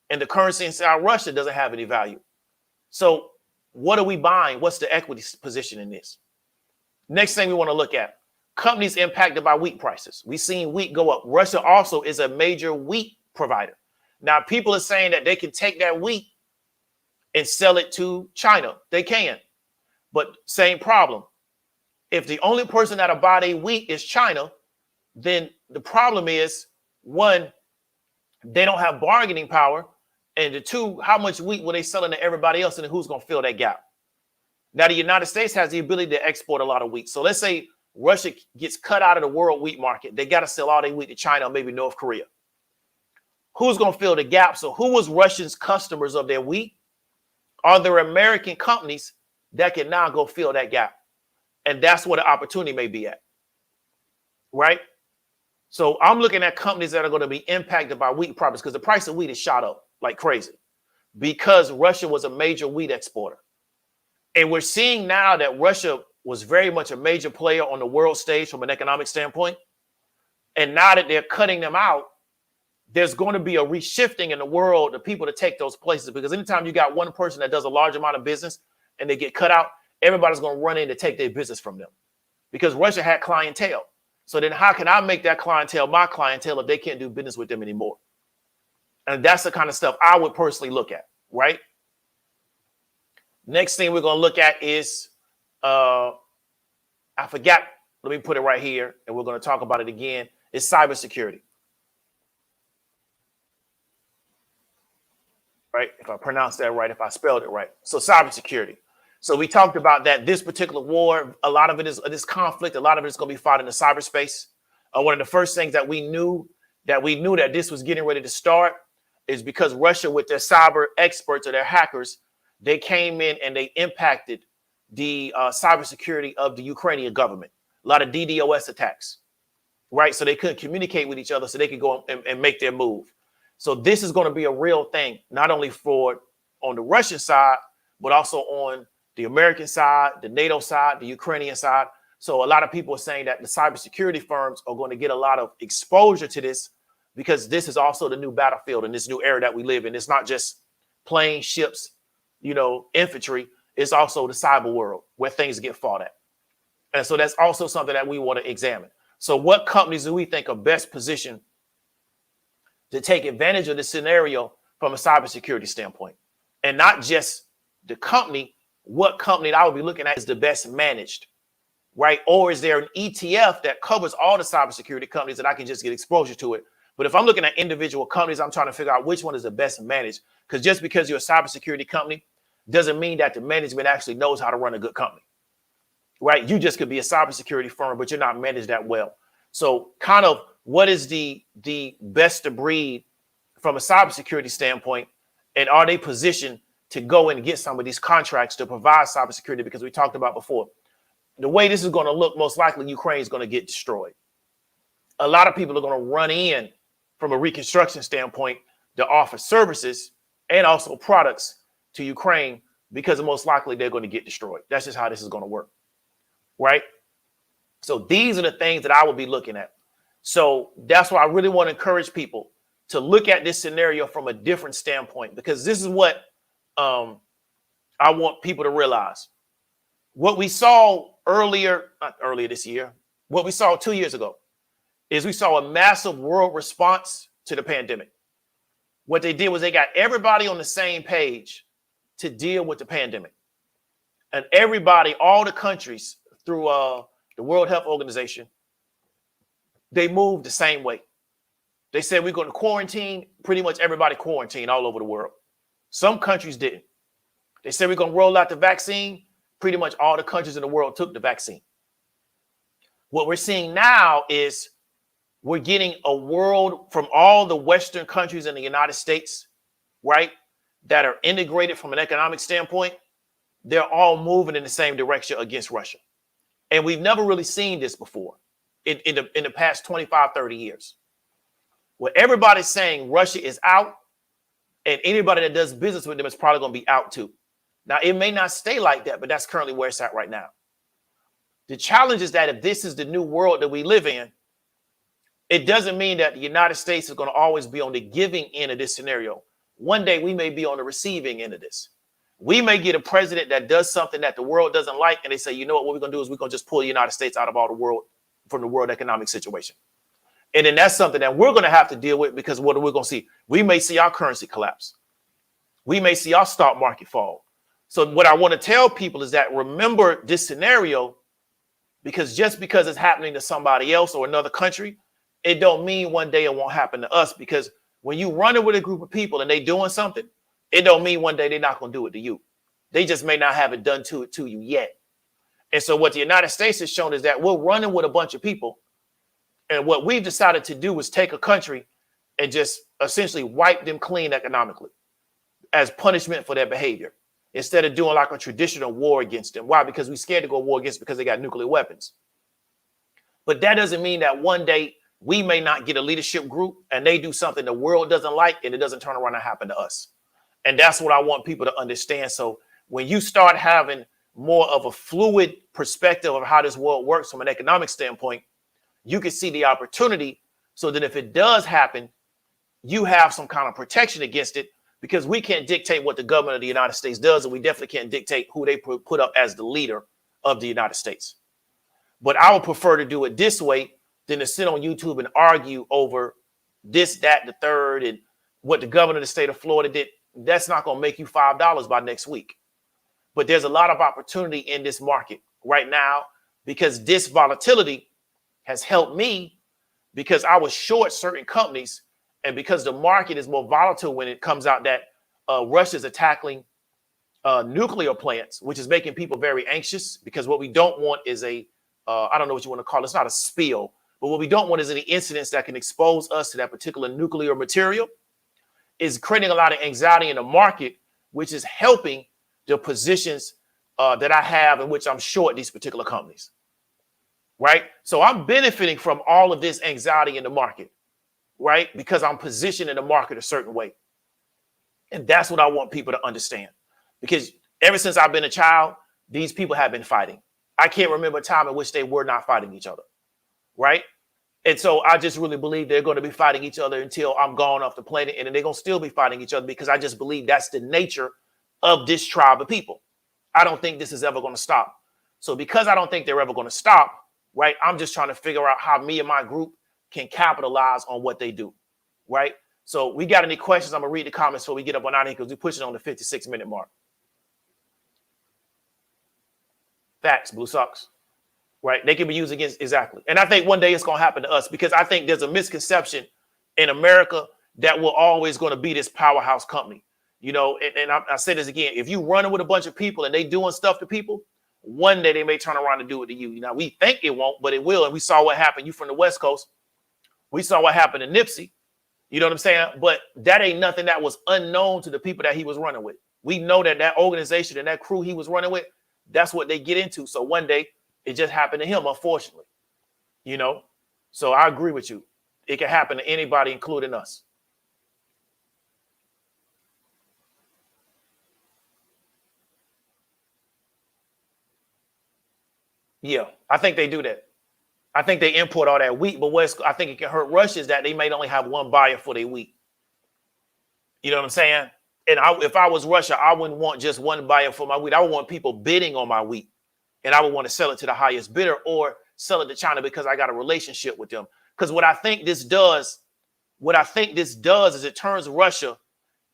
and the currency inside Russia doesn't have any value. So what are we buying? What's the equity position in this? Next thing we want to look at, companies impacted by wheat prices. We've seen wheat go up. Russia also is a major wheat provider. Now, people are saying that they can take that wheat and sell it to China. They can. But same problem. If the only person that'll buy their wheat is China, then the problem is, one, they don't have bargaining power. And the two, how much wheat will they selling to everybody else, and who's going to fill that gap? Now, the United States has the ability to export a lot of wheat. So let's say Russia gets cut out of the world wheat market. They got to sell all their wheat to China or maybe North Korea. Who's going to fill the gap? So who was Russians' customers of their wheat? Are there American companies that can now go fill that gap? And that's where the opportunity may be at, right? So I'm looking at companies that are going to be impacted by wheat products because the price of wheat is shot up like crazy because Russia was a major wheat exporter. And we're seeing now that Russia was very much a major player on the world stage from an economic standpoint. And now that they're cutting them out, there's going to be a reshifting in the world of people to take those places, because anytime you got one person that does a large amount of business and they get cut out, everybody's going to run in to take their business from them because Russia had clientele. So then how can I make that clientele my clientele if they can't do business with them anymore? And that's the kind of stuff I would personally look at, right? Next thing we're going to look at is, I forgot, let me put it right here, and we're going to talk about it again, is cybersecurity. Right? If I pronounced that right, if I spelled it right. So cybersecurity. So we talked about that this particular war, a lot of it is this conflict, a lot of it is going to be fought in the cyberspace. One of the first things that we knew that this was getting ready to start is because Russia, with their cyber experts or their hackers, they came in and they impacted the cybersecurity of the Ukrainian government. A lot of DDoS attacks, right? So they couldn't communicate with each other, so they could go and make their move. So this is going to be a real thing, not only for on the Russian side, but also on the American side, the NATO side, the Ukrainian side. So a lot of people are saying that the cybersecurity firms are going to get a lot of exposure to this because this is also the new battlefield in this new era that we live in. It's not just planes, ships, infantry. It's also the cyber world where things get fought at. And so that's also something that we want to examine. So what companies do we think are best positioned to take advantage of this scenario from a cybersecurity standpoint? And not just the company, what company that I would be looking at is the best managed, right? Or is there an ETF that covers all the cybersecurity companies that I can just get exposure to it? But if I'm looking at individual companies, I'm trying to figure out which one is the best managed, because just because you're a cybersecurity company doesn't mean that the management actually knows how to run a good company, right? You just could be a cybersecurity firm, but you're not managed that well. So kind of what is the best to breed from a cybersecurity standpoint, and are they positioned to go and get some of these contracts to provide cybersecurity? Because we talked about before, the way this is going to look, most likely Ukraine is going to get destroyed. A lot of people are going to run in from a reconstruction standpoint to offer services and also products to Ukraine, because most likely they're going to get destroyed. That's just how this is going to work, right? So these are the things that I would be looking at. So that's why I really want to encourage people to look at this scenario from a different standpoint, because this is what I want people to realize. What we saw not earlier this year, what we saw 2 years ago is we saw a massive world response to the pandemic. What they did was they got everybody on the same page to deal with the pandemic. And everybody, all the countries through the World Health Organization, they moved the same way. They said we're going to quarantine. Pretty much everybody quarantined all over the world. Some countries didn't. They said we're going to roll out the vaccine. Pretty much all the countries in the world took the vaccine. What we're seeing now is we're getting a world from all the Western countries in the United States, right, that are integrated from an economic standpoint. They're all moving in the same direction against Russia. And we've never really seen this before in the past 25, 30 years. Where everybody's saying Russia is out, and anybody that does business with them is probably going to be out too. Now, it may not stay like that, but that's currently where it's at right now. The challenge is that if this is the new world that we live in, it doesn't mean that the United States is going to always be on the giving end of this scenario. One day we may be on the receiving end of this. We may get a president that does something that the world doesn't like, and they say, you know what we're going to do is we're going to just pull the United States out of all the world, from the world economic situation. And then that's something that we're going to have to deal with, because what are we going to see? We may see our currency collapse. We may see our stock market fall. So what I want to tell people is that remember this scenario, because just because it's happening to somebody else or another country, it don't mean one day it won't happen to us, because When you running with a group of people and they doing something, it don't mean one day they're not going to do it to you. They just may not have it done to you yet. And so what the United States has shown is that we're running with a bunch of people. And what we've decided to do is take a country and just essentially wipe them clean economically as punishment for their behavior, instead of doing like a traditional war against them. Why? Because we're scared to go war against them because they got nuclear weapons. But that doesn't mean that one day we may not get a leadership group and they do something the world doesn't like and it doesn't turn around and happen to us. And that's what I want people to understand. So when you start having more of a fluid perspective of how this world works from an economic standpoint, you can see the opportunity so that if it does happen, you have some kind of protection against it, because we can't dictate what the government of the United States does, and we definitely can't dictate who they put up as the leader of the United States. But I would prefer to do it this way than to sit on YouTube and argue over this, that, the third, and what the governor of the state of Florida did. That's not going to make you $5 by next week. But there's a lot of opportunity in this market right now, because this volatility has helped me, because I was short certain companies, and because the market is more volatile when it comes out that Russia's attacking nuclear plants, which is making people very anxious, because what we don't want is I don't know what you want to call it. It's not a spill, but what we don't want is any incidents that can expose us to that particular nuclear material. Is creating a lot of anxiety in the market, which is helping the positions that I have in which I'm short these particular companies. Right. So I'm benefiting from all of this anxiety in the market. Right. Because I'm positioned in the market a certain way. And that's what I want people to understand. Because ever since I've been a child, these people have been fighting. I can't remember a time in which they were not fighting each other. Right. And so I just really believe they're going to be fighting each other until I'm gone off the planet. And then they're going to still be fighting each other, because I just believe that's the nature of this tribe of people. I don't think this is ever going to stop. So because I don't think they're ever going to stop, right, I'm just trying to figure out how me and my group can capitalize on what they do. Right. So we got any questions? I'm going to read the comments before we get up on out here, because we're pushing on the 56-minute mark. Facts, Blue Sox. Right. They can be used against. Exactly. And I think one day it's going to happen to us, because I think there's a misconception in America that we're always going to be this powerhouse company. You know, and I say this again, if you running with a bunch of people and they doing stuff to people, one day they may turn around and do it to you. Now, we think it won't, but it will. And we saw what happened. You from the West Coast. We saw what happened to Nipsey. You know what I'm saying? But that ain't nothing that was unknown to the people that he was running with. We know that that organization and that crew he was running with, that's what they get into. So one day it just happened to him, unfortunately. You know, so I agree with you. It can happen to anybody, including us. Yeah, I think they do that. I think they import all that wheat, but I think it can hurt Russia is that they may only have one buyer for their wheat. You know what I'm saying? And if I was Russia, I wouldn't want just one buyer for my wheat. I would want people bidding on my wheat, and I would want to sell it to the highest bidder or sell it to China because I got a relationship with them. Because what I think this does is it turns Russia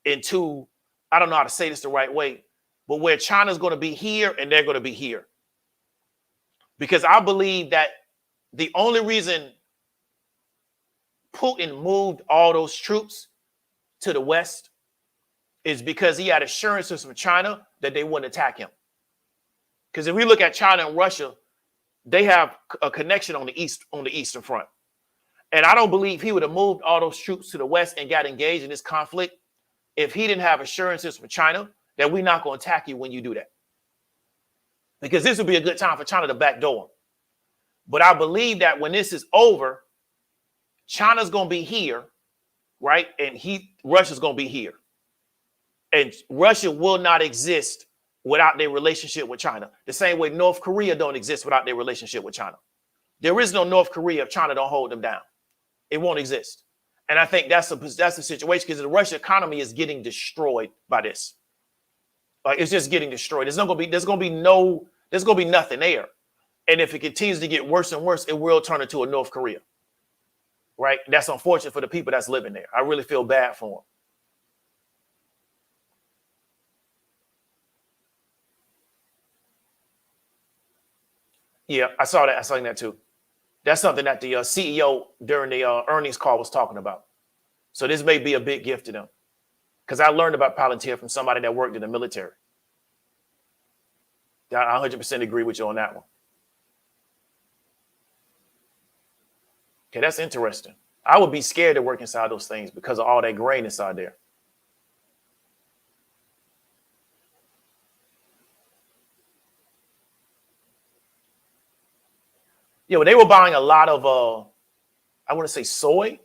into, I don't know how to say this the right way, but where China's going to be here and they're going to be here. Because I believe that the only reason Putin moved all those troops to the West is because he had assurances from China that they wouldn't attack him. Because if we look at China and Russia, they have a connection on the eastern front. And I don't believe he would have moved all those troops to the West and got engaged in this conflict if he didn't have assurances from China that we're not going to attack you when you do that. Because this would be a good time for China to backdoor him. But I believe that when this is over, China's going to be here, right? And Russia's going to be here. And Russia will not exist without their relationship with China. The same way North Korea don't exist without their relationship with China. There is no North Korea if China don't hold them down. It won't exist. And I think that's the situation, because the Russian economy is getting destroyed by this. Like, it's just getting destroyed. There's going to be nothing there. And if it continues to get worse and worse, it will turn into a North Korea. Right? That's unfortunate for the people that's living there. I really feel bad for them. Yeah, I saw that. I saw that too. That's something that the CEO during the earnings call was talking about. So this may be a big gift to them. Because I learned about Palantir from somebody that worked in the military. I 100% agree with you on that one. Okay, that's interesting. I would be scared to work inside those things because of all that grain inside there. Yeah, well, they were buying a lot of, I want to say soy.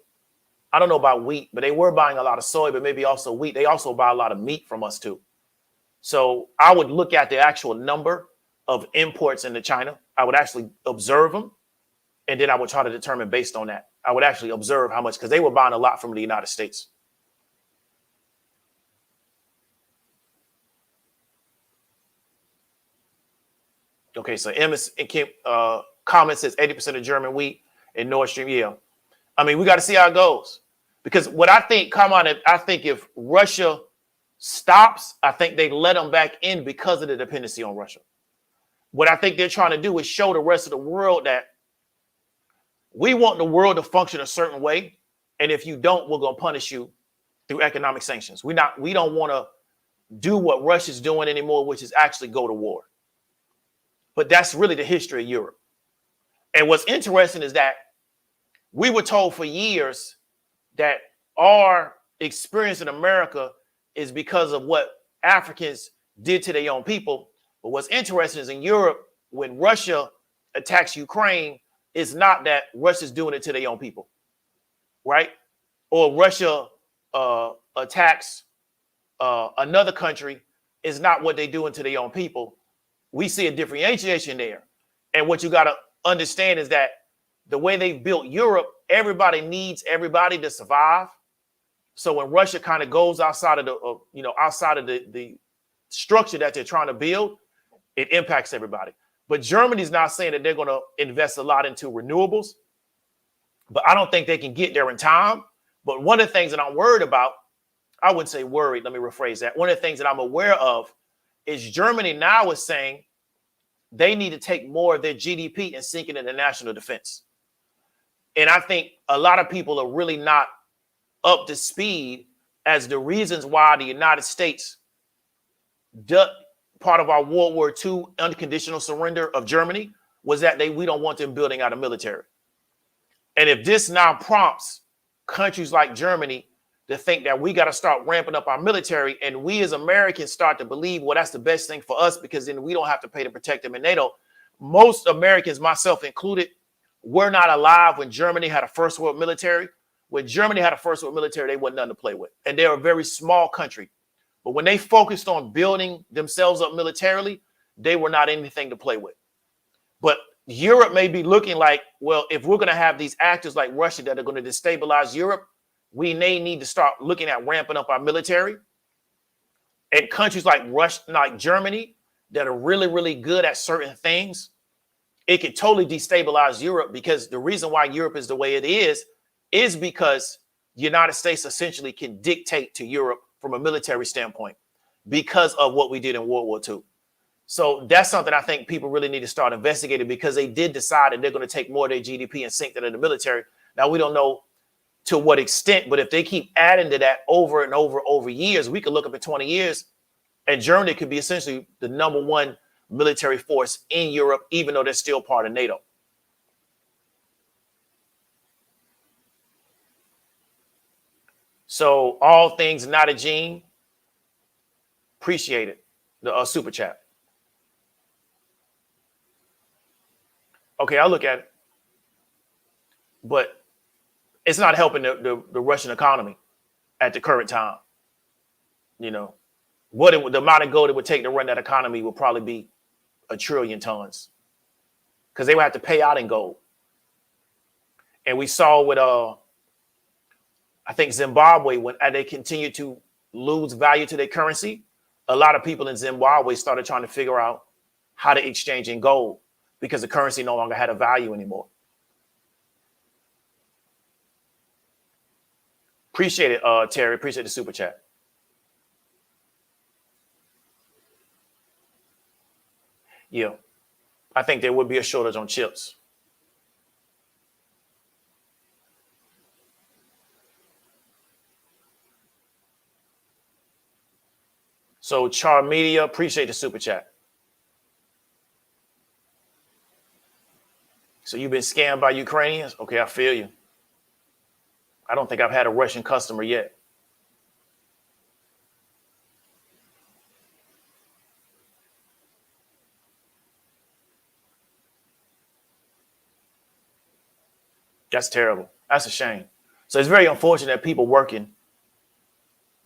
I don't know about wheat, but they were buying a lot of soy, but maybe also wheat. They also buy a lot of meat from us too. So I would look at the actual number of imports into China. I would actually observe them. And then I would try to determine based on that. I would actually observe how much, because they were buying a lot from the United States. Okay, so Emma's comment says 80% of German wheat in Nord Stream. Yeah. I mean, we got to see how it goes. Because what I think, I think if Russia stops, I think they let them back in because of the dependency on Russia. What I think they're trying to do is show the rest of the world that we want the world to function a certain way. And if you don't, we're going to punish you through economic sanctions. We don't want to do what Russia's doing anymore, which is actually go to war. But that's really the history of Europe. And what's interesting is that we were told for years that our experience in America is because of what Africans did to their own people. But what's interesting is in Europe, when Russia attacks Ukraine, it's not that Russia's doing it to their own people, right? Or Russia attacks another country, is not what they're doing to their own people. We see a differentiation there. And what you got to understand is that the way they've built Europe, everybody needs everybody to survive. So when Russia kind of goes outside of the structure that they're trying to build, it impacts everybody. But Germany's not saying that they're going to invest a lot into renewables, but I don't think they can get there in time. But one of the things that I'm worried about, I wouldn't say worried, let me rephrase that. One of the things that I'm aware of is Germany now is saying they need to take more of their GDP and sink it into national defense. And I think a lot of people are really not up to speed as the reasons why the United States, part of our World War II unconditional surrender of Germany, was that we don't want them building out a military. And if this now prompts countries like Germany to think that we got to start ramping up our military, and we as Americans start to believe, well, that's the best thing for us because then we don't have to pay to protect them in NATO. Most Americans, myself included, were not alive when Germany had a first world military. When Germany had a first world military, they wasn't nothing to play with. And they're a very small country. But when they focused on building themselves up militarily, they were not anything to play with. But Europe may be looking like, well, if we're going to have these actors like Russia that are going to destabilize Europe, we may need to start looking at ramping up our military. And countries like Russia, like Germany, that are really, really good at certain things, it could totally destabilize Europe, because the reason why Europe is the way it is because the United States essentially can dictate to Europe from a military standpoint because of what we did in World War II. So that's something I think people really need to start investigating, because they did decide that they're going to take more of their GDP and sink that in the military. Now, we don't know to what extent, but if they keep adding to that over and over years, we could look up at 20 years and Germany could be essentially the #1 military force in Europe, even though they're still part of NATO. So all things not a gene. Appreciate it. The super chat. Okay, I'll look at it. But it's not helping the Russian economy at the current time. You know, the amount of gold it would take to run that economy would probably be 1 trillion tons, because they would have to pay out in gold. And we saw with I think Zimbabwe, when they continued to lose value to their currency, a lot of people in Zimbabwe started trying to figure out how to exchange in gold because the currency no longer had a value anymore. Appreciate it, Terry. Appreciate the super chat. Yeah, I think there would be a shortage on chips. So Char Media, appreciate the super chat. So you've been scammed by Ukrainians? Okay, I feel you. I don't think I've had a Russian customer yet. That's terrible. That's a shame. So it's very unfortunate that people working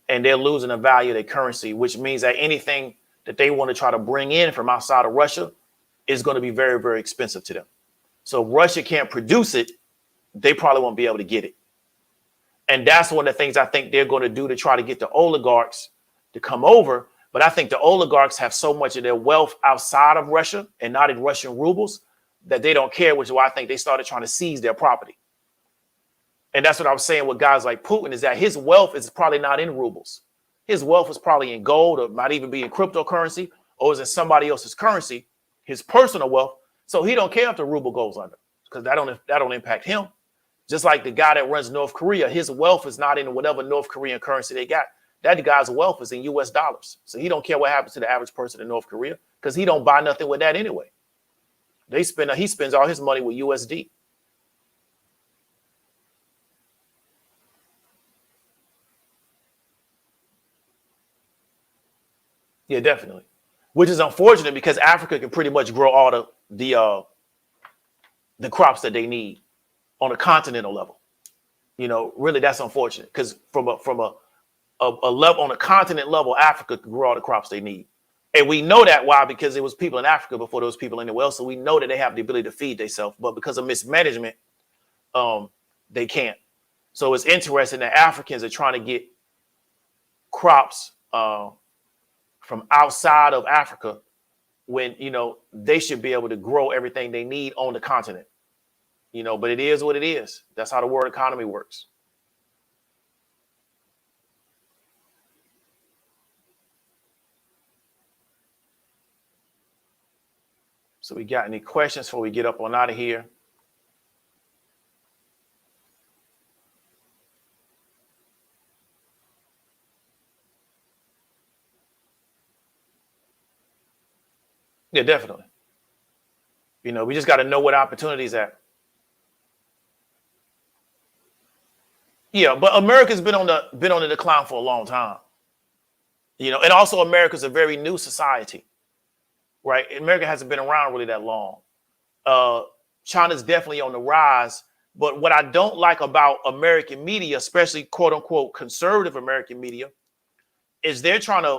and they're losing the value of their currency, which means that anything that they want to try to bring in from outside of Russia is going to be very, very expensive to them. So if Russia can't produce it, they probably won't be able to get it. And that's one of the things I think they're going to do to try to get the oligarchs to come over. But I think the oligarchs have so much of their wealth outside of Russia and not in Russian rubles that they don't care, which is why I think they started trying to seize their property. And that's what I was saying with guys like Putin, is that his wealth is probably not in rubles. His wealth is probably in gold, or might even be in cryptocurrency, or is in somebody else's currency, his personal wealth. So he don't care if the ruble goes under, because that don't impact him. Just like the guy that runs North Korea, his wealth is not in whatever North Korean currency they got. That guy's wealth is in US dollars. So he don't care what happens to the average person in North Korea, because he don't buy nothing with that anyway. He spends all his money with USD. Yeah, definitely. Which is unfortunate, because Africa can pretty much grow all the crops that they need on a continental level. You know, really, that's unfortunate, because from a level on a continent level, Africa can grow all the crops they need. And we know that why? Because it was people in Africa before there was people anywhere else. So we know that they have the ability to feed themselves, but because of mismanagement, they can't. So it's interesting that Africans are trying to get crops from outside of Africa, when, you know, they should be able to grow everything they need on the continent. You know, but it is what it is. That's how the world economy works. So we got any questions before we get up on out of here? Yeah, definitely. You know, we just got to know what opportunities at. Yeah, but America's been on the decline for a long time. You know, and also America's a very new society, right? America hasn't been around really that long. China's definitely on the rise. But what I don't like about American media, especially quote unquote conservative American media, is they're trying to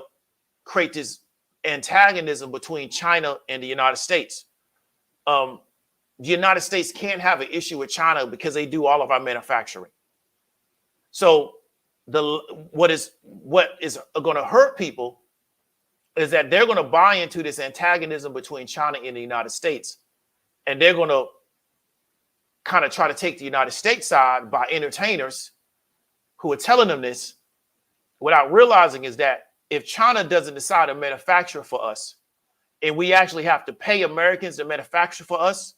create this antagonism between China and the United States. The United States can't have an issue with China because they do all of our manufacturing. So what is going to hurt people is that they're going to buy into this antagonism between China and the United States, and they're going to kind of try to take the United States side by entertainers who are telling them this, without realizing is that if China doesn't decide to manufacture for us, and we actually have to pay Americans to manufacture for us,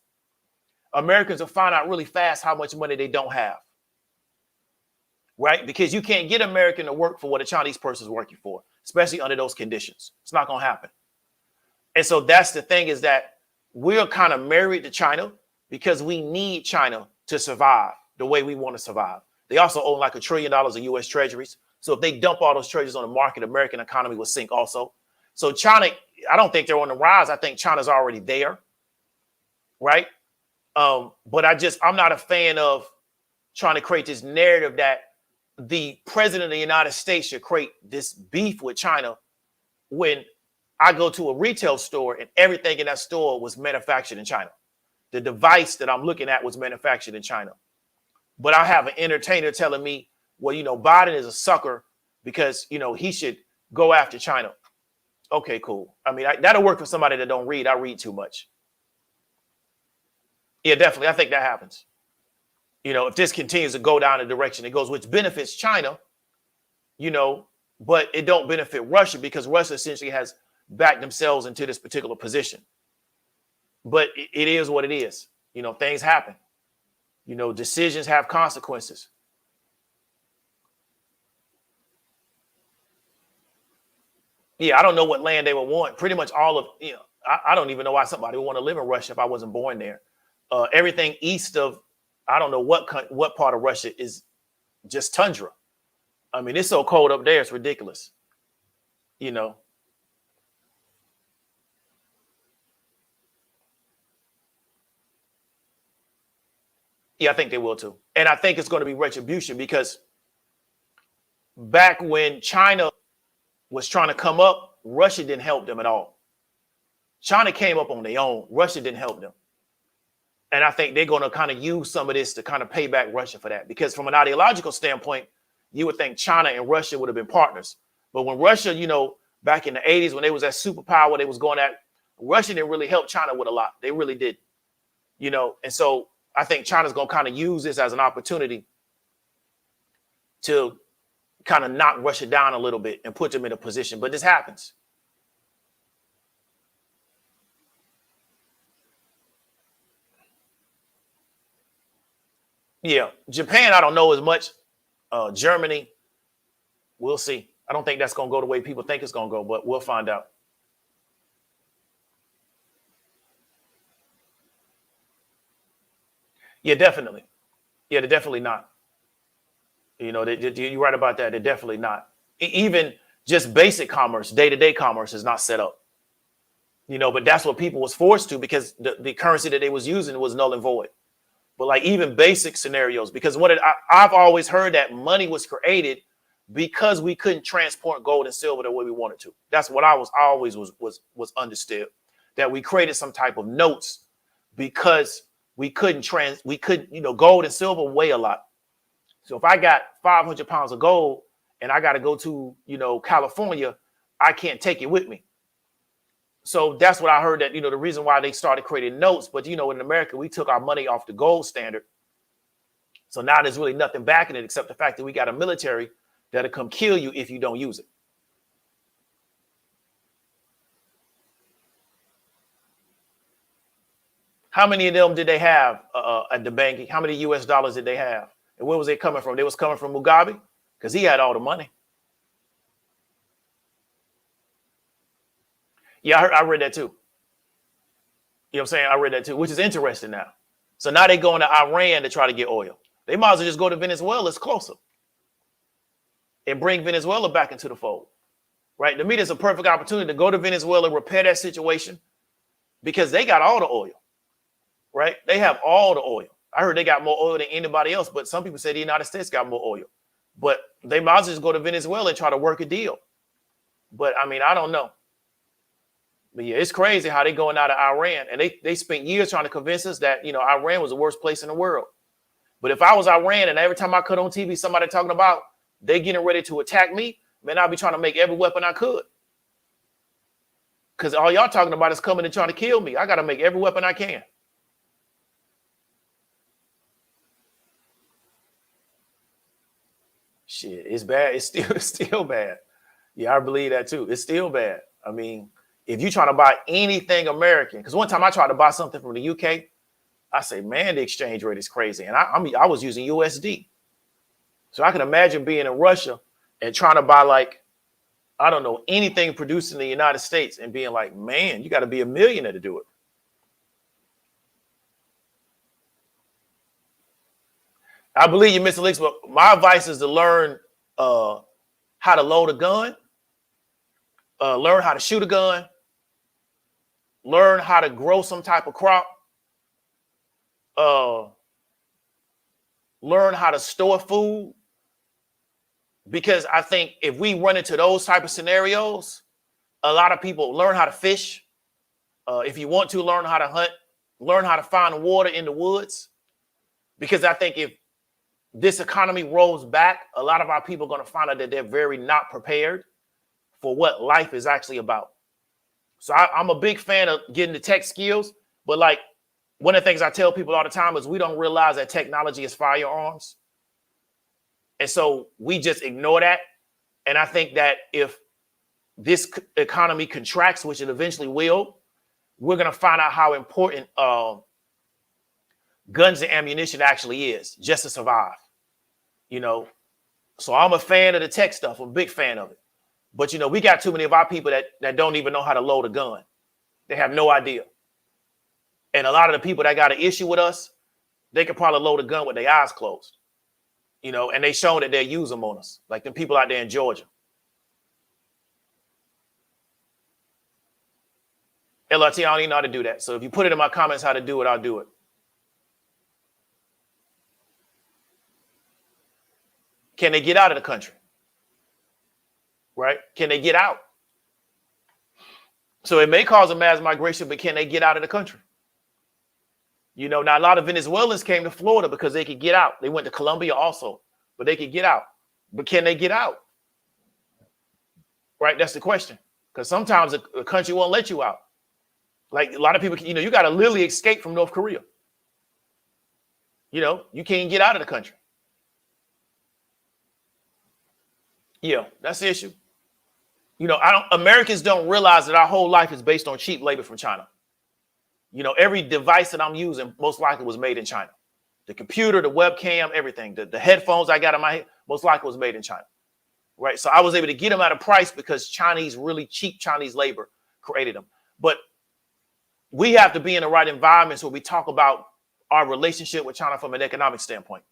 Americans will find out really fast how much money they don't have. Right? Because you can't get American to work for what a Chinese person is working for, especially under those conditions. It's not going to happen. And so that's the thing, is that we're kind of married to China because we need China to survive the way we want to survive. They also own like $1 trillion of US treasuries. So if they dump all those treasuries on the market, American economy will sink also. So China, I don't think they're on the rise. I think China's already there. Right? But I'm not a fan of trying to create this narrative that the president of the United States should create this beef with China, when I go to a retail store and everything in that store was manufactured in China. The device that I'm looking at was manufactured in China. But I have an entertainer telling me, well, you know, Biden is a sucker because, you know, he should go after China. Okay, cool. I mean, that'll work for somebody that don't read. I read too much. Yeah, definitely. I think that happens. You know, if this continues to go down the direction it goes, which benefits China, you know, but it don't benefit Russia, because Russia essentially has backed themselves into this particular position. But it is what it is. You know, things happen. You know, decisions have consequences. Yeah, I don't know what land they would want. Pretty much all of, you know, I don't even know why somebody would want to live in Russia if I wasn't born there. Everything east of, I don't know what part of Russia is just tundra. I mean, it's so cold up there, it's ridiculous. You know. Yeah, I think they will too. And I think it's going to be retribution because back when China was trying to come up, Russia didn't help them at all. China came up on their own. Russia didn't help them. And I think they're going to kind of use some of this to kind of pay back Russia for that. Because from an ideological standpoint, you would think China and Russia would have been partners. But when Russia, you know, back in the 80s, when they was that superpower they was going at, Russia didn't really help China with a lot. They really did. You know, and so I think China's going to kind of use this as an opportunity to kind of knock Russia down a little bit and put them in a position. But this happens. Yeah, Japan, I don't know as much. Germany, we'll see. I don't think that's going to go the way people think it's going to go, but we'll find out. Yeah, definitely. Yeah, they're definitely not. You know, you're right about that. They're definitely not. Even just basic commerce, day-to-day commerce is not set up. You know, but that's what people was forced to because the currency that they was using was null and void. But like even basic scenarios, because I've always heard that money was created because we couldn't transport gold and silver the way we wanted to. That's what I always was understood, that we created some type of notes because we couldn't, you know, gold and silver weigh a lot. So if I got 500 pounds of gold and I got to go to, you know, California, I can't take it with me. So that's what I heard, that, you know, the reason why they started creating notes. But, you know, in America, we took our money off the gold standard. So now there's really nothing backing it except the fact that we got a military that'll come kill you if you don't use it. How many of them did they have at the bank? How many US dollars did they have? And where was they coming from? They was coming from Mugabe because he had all the money. Yeah, I read that too. You know what I'm saying? I read that too, which is interesting now. So now they going to Iran to try to get oil. They might as well just go to Venezuela. It's closer. And bring Venezuela back into the fold. Right? To me, there's a perfect opportunity to go to Venezuela, repair that situation because they got all the oil. Right? They have all the oil. I heard they got more oil than anybody else, but some people say the United States got more oil. But they might as well just go to Venezuela and try to work a deal. But I mean, I don't know. But yeah, it's crazy how they going out of Iran. And they spent years trying to convince us that, you know, Iran was the worst place in the world. But if I was Iran and every time I cut on TV, somebody talking about they getting ready to attack me, man, I'll be trying to make every weapon I could. Because all y'all talking about is coming and trying to kill me. I got to make every weapon I can. Shit, it's bad. It's still bad. Yeah, I believe that too. It's still bad. I mean, if you're trying to buy anything American, because one time I tried to buy something from the UK, I say, man, the exchange rate is crazy. And I was using USD. So I can imagine being in Russia and trying to buy, like, I don't know, anything produced in the United States and being like, man, you got to be a millionaire to do it. I believe you, Mr. Licks, but my advice is to learn how to load a gun, learn how to shoot a gun, learn how to grow some type of crop, learn how to store food. Because I think if we run into those type of scenarios, a lot of people learn how to fish. If you want to learn how to hunt, learn how to find water in the woods. Because I think if this economy rolls back, a lot of our people are going to find out that they're very not prepared for what life is actually about. So I'm a big fan of getting the tech skills. But like one of the things I tell people all the time is we don't realize that technology is firearms. And so we just ignore that. And I think that if this economy contracts, which it eventually will, we're going to find out how important guns and ammunition actually is just to survive, you know. So I'm a fan of the tech stuff. I'm a big fan of it. But, you know, we got too many of our people that don't even know how to load a gun. They have no idea. And a lot of the people that got an issue with us, they could probably load a gun with their eyes closed, you know, and they shown that they'll use them on us, like them people out there in Georgia. LRT, I don't even know how to do that. So if you put it in my comments how to do it, I'll do it. Can they get out of the country? Right? Can they get out? So it may cause a mass migration, but can they get out of the country? You know, now a lot of Venezuelans came to Florida because they could get out. They went to Colombia also, but they could get out. But can they get out? Right? That's the question. Because sometimes a country won't let you out. Like a lot of people, you know, you got to literally escape from North Korea. You know, you can't get out of the country. Yeah, that's the issue. You know, Americans don't realize that our whole life is based on cheap labor from China. You know, every device that I'm using most likely was made in China. The computer, the webcam, everything. The headphones I got in my head most likely was made in China. Right? So I was able to get them at a price because really cheap Chinese labor created them. But we have to be in the right environment so we talk about our relationship with China from an economic standpoint.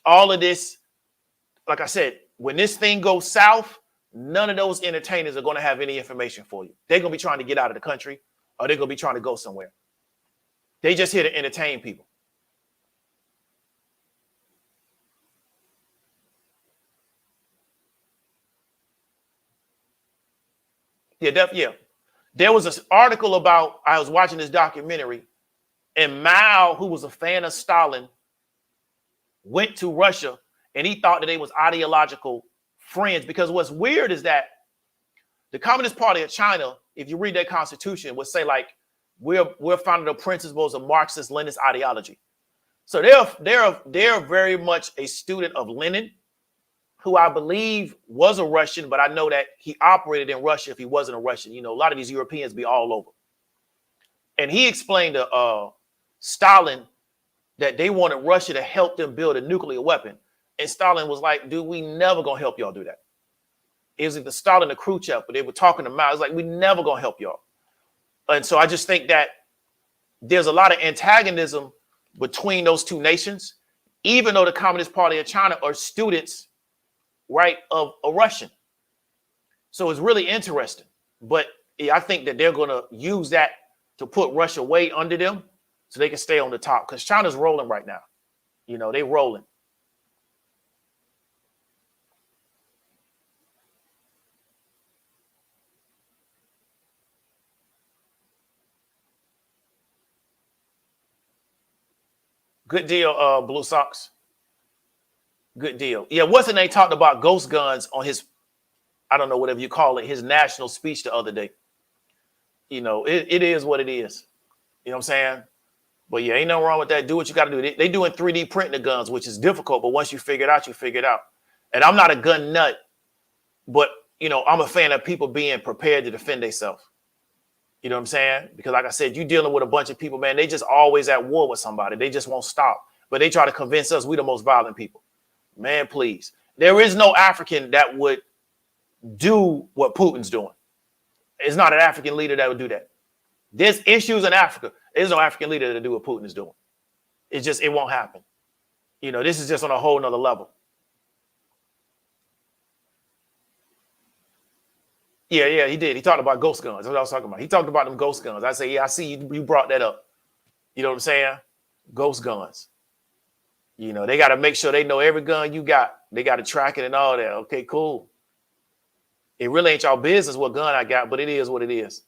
All of this, like I said, when this thing goes south, none of those entertainers are going to have any information for you. They're going to be trying to get out of the country, or they're going to be trying to go somewhere. They just here to entertain people. Yeah. There was an article about, I was watching this documentary, and Mao, who was a fan of Stalin, went to Russia, and he thought that they was ideological friends. Because what's weird is that the Communist Party of China, if you read their constitution, would say like, we're founded on principles of Marxist-Leninist ideology. So they're very much a student of Lenin, who I believe was a Russian, but I know that he operated in Russia if he wasn't a Russian. You know, a lot of these Europeans be all over. And he explained to Stalin that they wanted Russia to help them build a nuclear weapon. And Stalin was like, dude, we never gonna help y'all do that. It was either Stalin or Khrushchev, but they were talking to Mao. It's like, we never gonna help y'all. And so I just think that there's a lot of antagonism between those two nations, even though the Communist Party of China are students, right, of a Russian. So it's really interesting. But I think that they're going to use that to put Russia way under them so they can stay on the top, because China's rolling right now. You know, they're rolling. Good deal, Blue Sox. Good deal. Yeah, wasn't they talked about ghost guns on his, I don't know, whatever you call it, his national speech the other day. You know, it is what it is. You know what I'm saying? But yeah, ain't nothing wrong with that. Do what you got to do. They doing 3D printing the guns, which is difficult, but once you figure it out, you figure it out. And I'm not a gun nut, but, you know, I'm a fan of people being prepared to defend themselves. You know what I'm saying? Because like I said, you're dealing with a bunch of people, man, they just always at war with somebody. They just won't stop. But they try to convince us we the most violent people. Man, please. There is no African that would do what Putin's doing. It's not an African leader that would do that. There's issues in Africa. There's no African leader that do what Putin is doing. It's just, it won't happen. You know, this is just on a whole nother level. Yeah, he did. He talked about ghost guns. That's what I was talking about. He talked about them ghost guns. I say, yeah, I see you brought that up. You know what I'm saying? Ghost guns. You know, they got to make sure they know every gun you got. They got to track it and all that. Okay, cool. It really ain't y'all business what gun I got, but it is what it is.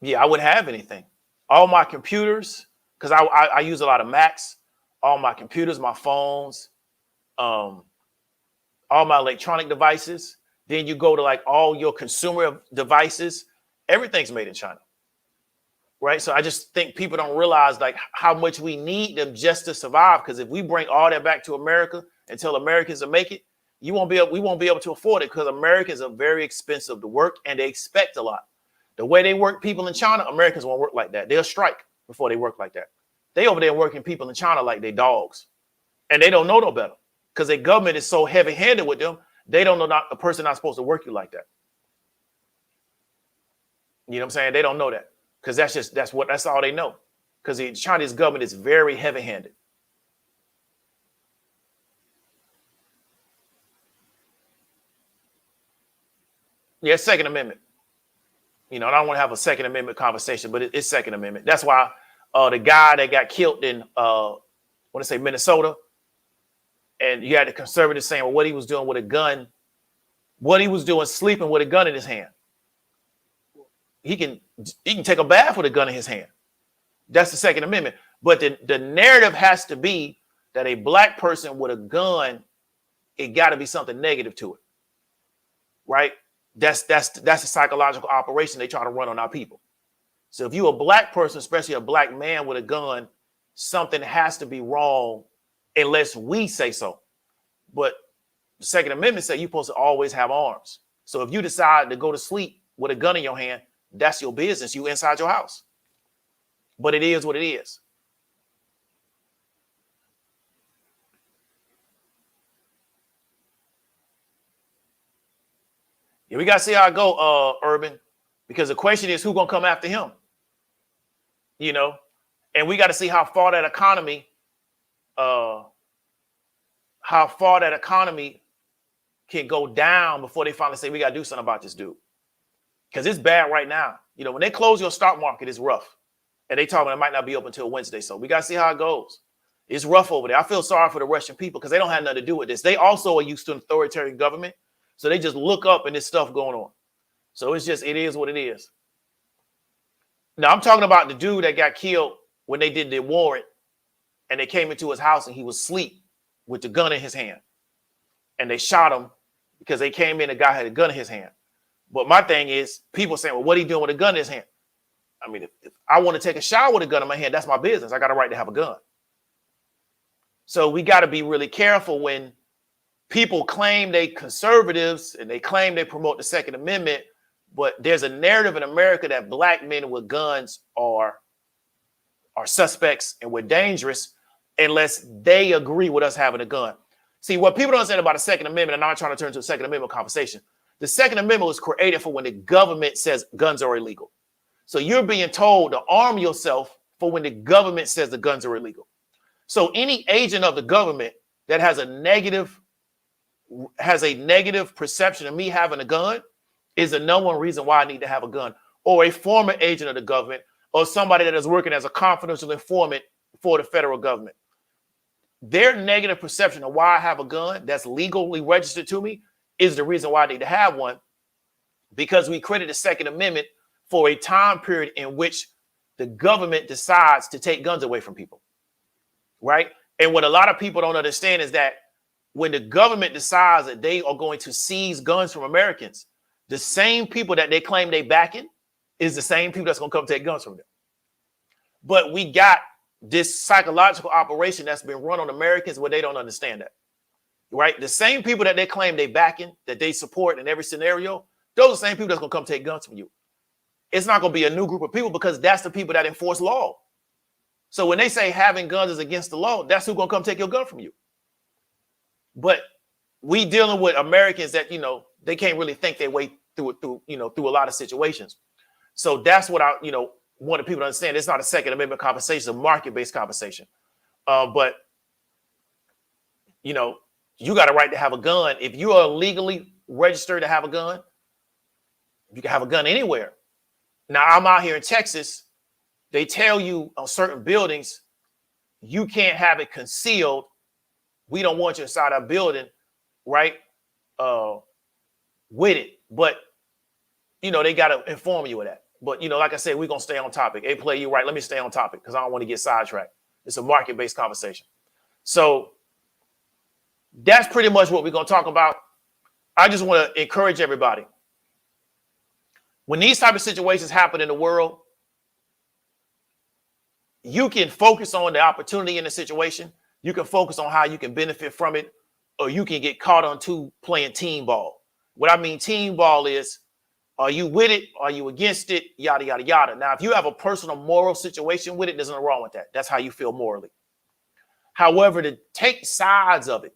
Yeah, I wouldn't have anything. All my computers, because I use a lot of Macs, all my computers, my phones, all my electronic devices. Then you go to like all your consumer devices, everything's made in China. Right. So I just think people don't realize like how much we need them just to survive. Because if we bring all that back to America and tell Americans to make it, we won't be able to afford it, because Americans are very expensive to work and they expect a lot. The way they work people in China, Americans won't work like that. They'll strike before they work like that. They over there working people in China like they dogs. And they don't know no better because their government is so heavy-handed with them. They don't know not a person not supposed to work you like that. You know what I'm saying? They don't know that because that's all they know. Because the Chinese government is very heavy-handed. Yeah, Second Amendment. You know, I don't want to have a Second Amendment conversation, but it's Second Amendment. That's why the guy that got killed in, Minnesota, and you had the conservatives saying, well, what he was doing with a gun, what he was doing sleeping with a gun in his hand. He can take a bath with a gun in his hand. That's the Second Amendment. But the narrative has to be that a black person with a gun, it got to be something negative to it, right? That's a psychological operation they try to run on our people. So if you're a black person, especially a black man with a gun, something has to be wrong unless we say so. But the Second Amendment says you're supposed to always have arms. So if you decide to go to sleep with a gun in your hand, that's your business. You inside your house. But it is what it is. Yeah, we got to see how it go, Urban, because the question is who's going to come after him, you know, and we got to see how far that economy can go down before they finally say we got to do something about this dude. Because it's bad right now. You know, when they close your stock market, it's rough. And they talking it might not be open until Wednesday. So we got to see how it goes. It's rough over there. I feel sorry for the Russian people because they don't have nothing to do with this. They also are used to an authoritarian government. So they just look up and there's stuff going on. So it is what it is. Now I'm talking about the dude that got killed when they did the warrant and they came into his house and he was asleep with the gun in his hand. And they shot him because they came in, the guy had a gun in his hand. But my thing is, people saying, well, what are you doing with a gun in his hand? I mean, if I want to take a shower with a gun in my hand, that's my business. I got a right to have a gun. So we got to be really careful when people claim they conservatives and they claim they promote the Second Amendment, but there's a narrative in America that black men with guns are suspects and we're dangerous unless they agree with us having a gun. See, what people don't understand about the Second Amendment, and I'm not trying to turn to a Second Amendment conversation. The Second Amendment was created for when the government says guns are illegal. So you're being told to arm yourself for when the government says the guns are illegal. So any agent of the government that has a negative perception of me having a gun is the number one reason why I need to have a gun, or a former agent of the government, or somebody that is working as a confidential informant for the federal government. Their negative perception of why I have a gun that's legally registered to me is the reason why I need to have one, because we created the Second Amendment for a time period in which the government decides to take guns away from people, right? And what a lot of people don't understand is that when the government decides that they are going to seize guns from Americans, the same people that they claim they backing is the same people that's going to come take guns from them. But we got this psychological operation that's been run on Americans where they don't understand that, right? The same people that they claim they backing, that they support in every scenario, those are the same people that's going to come take guns from you. It's not going to be a new group of people because that's the people that enforce law. So when they say having guns is against the law, that's who's going to come take your gun from you. But we dealing with Americans that, you know, they can't really think their way through a lot of situations. So that's what I, wanted people to understand. It's not a Second Amendment conversation, it's a market-based conversation. But you got a right to have a gun. If you are legally registered to have a gun, you can have a gun anywhere. Now, I'm out here in Texas. They tell you on certain buildings, you can't have it concealed. We don't want you inside our building, right? With it. But, they got to inform you of that. But, like I said, we're going to stay on topic. Hey, play you right. Let me stay on topic because I don't want to get sidetracked. It's a market-based conversation. So that's pretty much what we're going to talk about. I just want to encourage everybody. When these type of situations happen in the world, you can focus on the opportunity in the situation. You can focus on how you can benefit from it, or you can get caught on playing team ball. What I mean team ball is Are you with it? Are you against it? Yada, yada, yada. Now, if you have a personal moral situation with it, there's nothing wrong with that. That's how you feel morally. However, to take sides of it,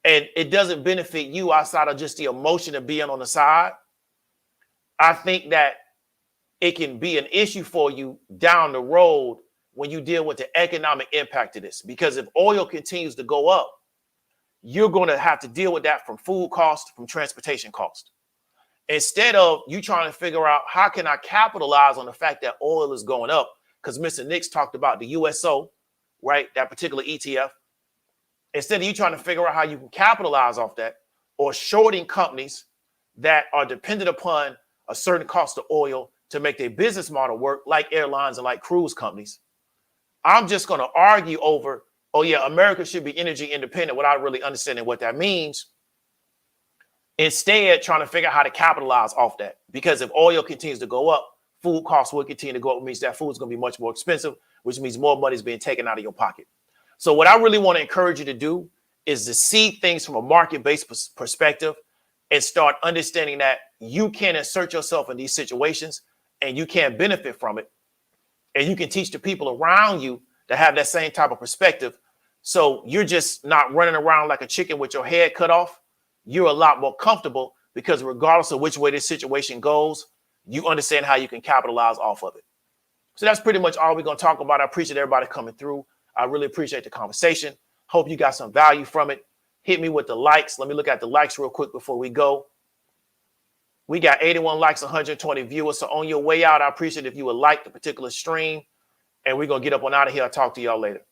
and it doesn't benefit you outside of just the emotion of being on the side, I think that it can be an issue for you down the road when you deal with the economic impact of this. Because if oil continues to go up, you're going to have to deal with that from food cost, from transportation cost. Instead of you trying to figure out how can I capitalize on the fact that oil is going up, because Mr. Nix talked about the USO, right, that particular ETF. Instead of you trying to figure out how you can capitalize off that or shorting companies that are dependent upon a certain cost of oil to make their business model work, like airlines and like cruise companies, I'm just going to argue over, oh yeah, America should be energy independent without really understanding what that means. Instead, trying to figure out how to capitalize off that. Because if oil continues to go up, food costs will continue to go up, which means that food is going to be much more expensive, which means more money is being taken out of your pocket. So what I really want to encourage you to do is to see things from a market-based perspective and start understanding that you can insert yourself in these situations and you can benefit from it. And you can teach the people around you to have that same type of perspective. So you're just not running around like a chicken with your head cut off. You're a lot more comfortable because regardless of which way this situation goes, you understand how you can capitalize off of it. So that's pretty much all we're going to talk about. I appreciate everybody coming through. I really appreciate the conversation. Hope you got some value from it. Hit me with the likes. Let me look at the likes real quick before we go. We got 81 likes, 120 viewers. So on your way out, I appreciate if you would like the particular stream. And we're going to get up on out of here. I'll talk to y'all later.